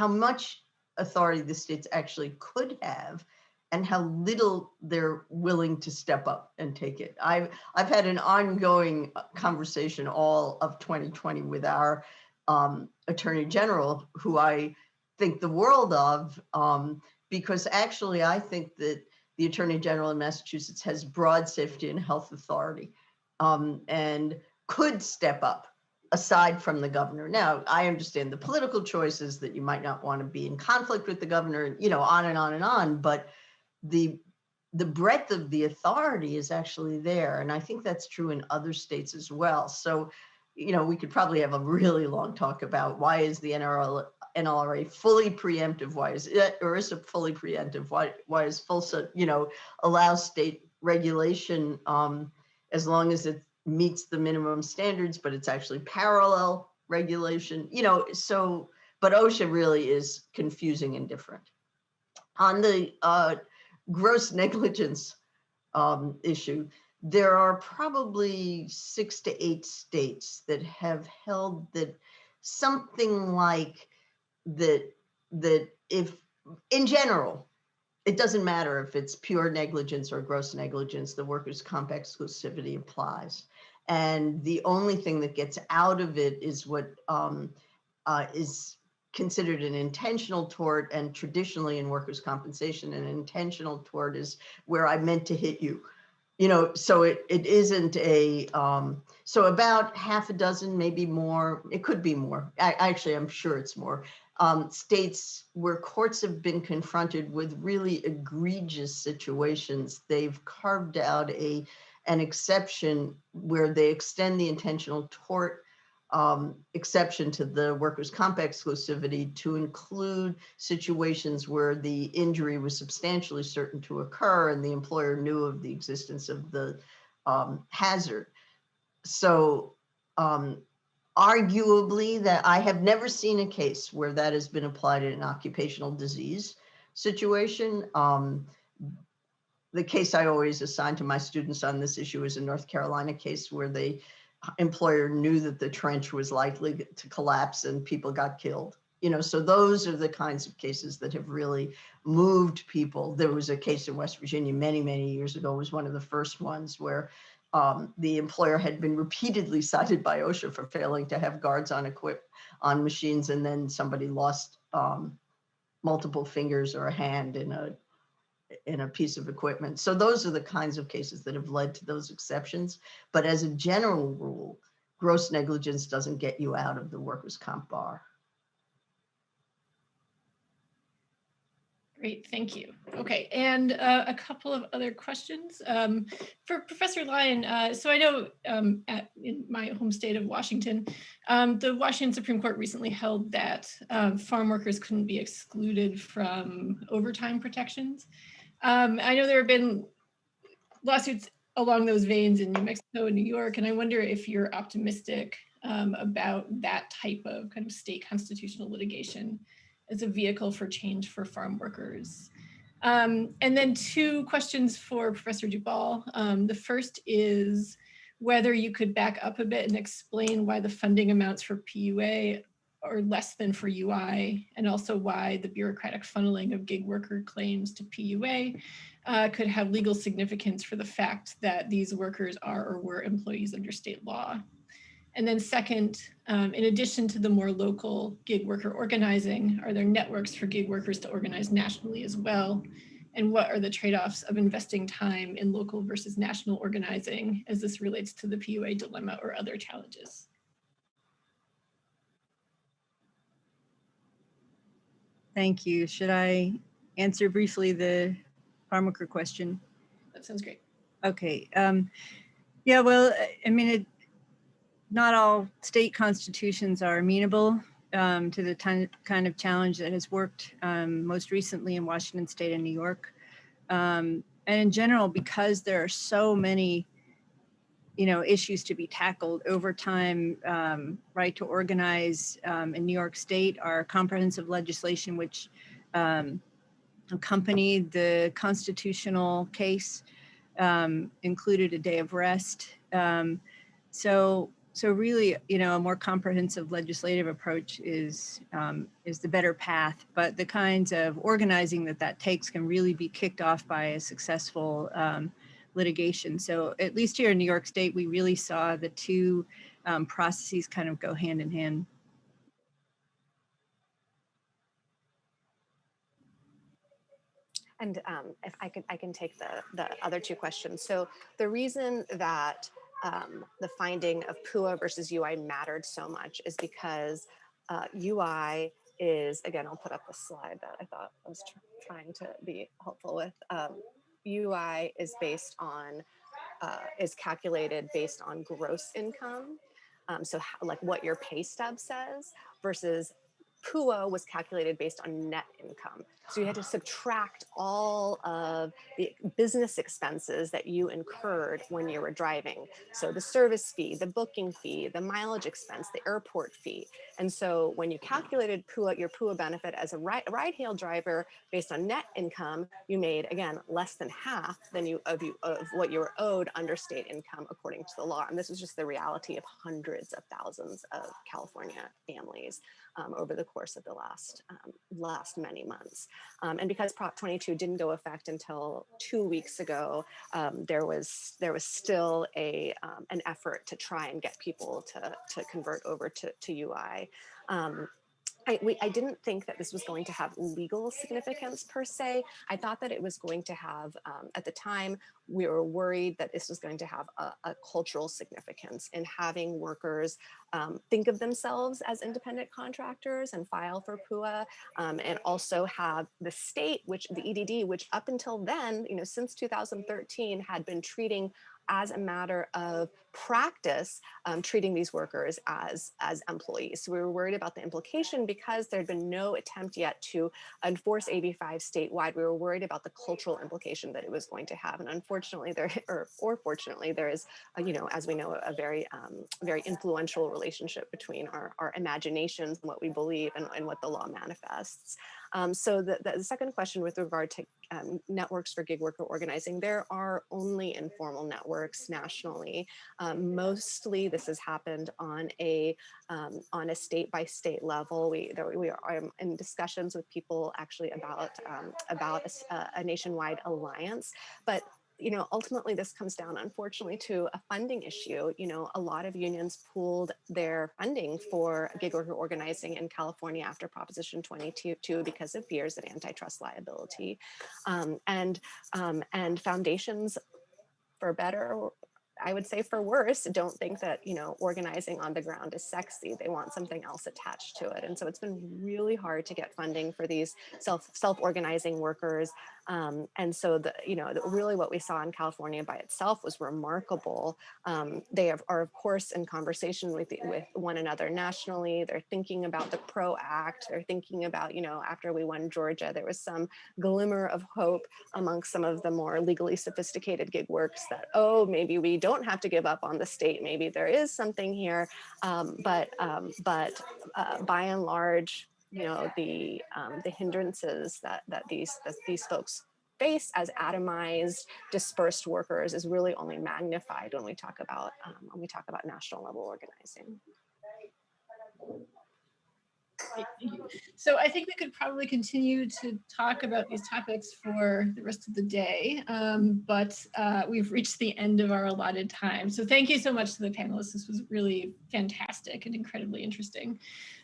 much authority the states actually could have, and how little they're willing to step up and take it. I've had an ongoing conversation all of 2020 with our Attorney General, who I think the world of, because actually I think that the Attorney General in Massachusetts has broad safety and health authority, and could step up aside from the governor. Now, I understand the political choices that you might not want to be in conflict with the governor, on and on and on, but the breadth of the authority is actually there. And I think that's true in other states as well. So, we could probably have a really long talk about why is the NLRA fully preemptive? Why is ERISA fully preemptive? Why is FLSA, allows state regulation as long as it meets the minimum standards, but it's actually parallel regulation, so, but OSHA really is confusing and different. On the gross negligence issue, there are probably 6 to 8 states that have held that something like that if, in general, it doesn't matter if it's pure negligence or gross negligence, the workers' comp exclusivity applies. And the only thing that gets out of it is what is considered an intentional tort, and traditionally in workers' compensation, an intentional tort is where I meant to hit you. So it isn't a, so about half a dozen, maybe more, it could be more. Actually, I'm sure it's more. States where courts have been confronted with really egregious situations, they've carved out an exception where they extend the intentional tort exception to the workers' comp exclusivity to include situations where the injury was substantially certain to occur and the employer knew of the existence of the hazard. So arguably, that I have never seen a case where that has been applied in an occupational disease situation. The case I always assign to my students on this issue is a North Carolina case where the employer knew that the trench was likely to collapse and people got killed. So those are the kinds of cases that have really moved people. There was a case in West Virginia many, many years ago, was one of the first ones where the employer had been repeatedly cited by OSHA for failing to have guards on machines, and then somebody lost multiple fingers or a hand in a piece of equipment. So those are the kinds of cases that have led to those exceptions. But as a general rule, gross negligence doesn't get you out of the workers' comp bar. Great, thank you. Okay, and a couple of other questions for Professor Lyon. So I know in my home state of Washington, the Washington Supreme Court recently held that farm workers couldn't be excluded from overtime protections. I know there have been lawsuits along those veins in New Mexico and New York, and I wonder if you're optimistic about that type of kind of state constitutional litigation as a vehicle for change for farm workers. And then 2 questions for Professor Duvall. The first is whether you could back up a bit and explain why the funding amounts for PUA are less than for UI, and also why the bureaucratic funneling of gig worker claims to PUA could have legal significance for the fact that these workers are or were employees under state law. And then second, in addition to the more local gig worker organizing, are there networks for gig workers to organize nationally as well? And what are the trade-offs of investing time in local versus national organizing as this relates to the PUA dilemma or other challenges? Thank you. Should I answer briefly the farm worker question? That sounds great. Okay. Yeah, well, I mean, not all state constitutions are amenable to the kind of challenge that has worked most recently in Washington State and New York. And in general, because there are so many issues to be tackled, overtime, right to organize in New York State, our comprehensive legislation, which accompanied the constitutional case, included a day of rest. So really, a more comprehensive legislative approach is the better path. But the kinds of organizing that takes can really be kicked off by a successful litigation. So at least here in New York State, we really saw the 2 processes kind of go hand in hand. And if I can take the other 2 questions. So the reason that the finding of PUA versus UI mattered so much is because UI is, again, I'll put up the slide that I thought I was trying to be helpful with. UI is based on, is calculated based on gross income. So like what your pay stub says versus PUA was calculated based on net income. So you had to subtract all of the business expenses that you incurred when you were driving. So the service fee, the booking fee, the mileage expense, the airport fee. And so when you calculated PUA, your PUA benefit as a ride-hail driver based on net income, you made, again, less than half than of what you were owed under state income according to the law. And this was just the reality of hundreds of thousands of California families over the course of the last many months. And because Prop 22 didn't go effect until 2 weeks ago, there was still an effort to try and get people to convert over to UI. I didn't think that this was going to have legal significance per se. I thought that it was going to have, at the time, we were worried that this was going to have a cultural significance in having workers think of themselves as independent contractors and file for PUA, and also have the state, the EDD, which up until then, since 2013, had been treating as a matter of practice, treating these workers as employees. So we were worried about the implication because there had been no attempt yet to enforce AB 5 statewide. We were worried about the cultural implication that it was going to have. And unfortunately, fortunately, there is, as we know, a very influential relationship between our imaginations and what we believe and what the law manifests. So the second question with regard to networks for gig worker organizing, there are only informal networks nationally. Mostly this has happened on a state by state level. We are in discussions with people actually about a nationwide alliance, but ultimately this comes down, unfortunately, to a funding issue. A lot of unions pooled their funding for gig worker organizing in California after Proposition 22 because of fears of antitrust liability, and foundations, for better, I would say for worse, don't think that organizing on the ground is sexy. They want something else attached to it, and so it's been really hard to get funding for these self-organizing workers. And so really what we saw in California by itself was remarkable. They are of course in conversation with one another nationally. They're thinking about the PRO Act. They're thinking about after we won Georgia, there was some glimmer of hope amongst some of the more legally sophisticated gig works that, oh, maybe we don't have to give up on the state. Maybe there is something here, but by and large, the hindrances that these folks face as atomized, dispersed workers is really only magnified when we talk about national level organizing. Great, thank you. So I think we could probably continue to talk about these topics for the rest of the day, but we've reached the end of our allotted time. So thank you so much to the panelists. This was really fantastic and incredibly interesting.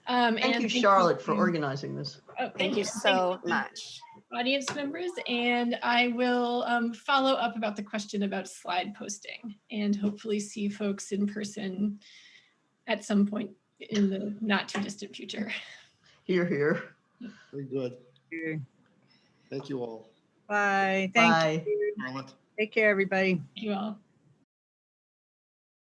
Thank you, Charlotte, for organizing this. Oh, Thank you so much. Audience members, and I will follow up about the question about slide posting and hopefully see folks in person at some point in the not too distant future. Here. Very good. Thank you all. Bye. Bye. Thank you. Charlotte. Take care, everybody. Thank you all.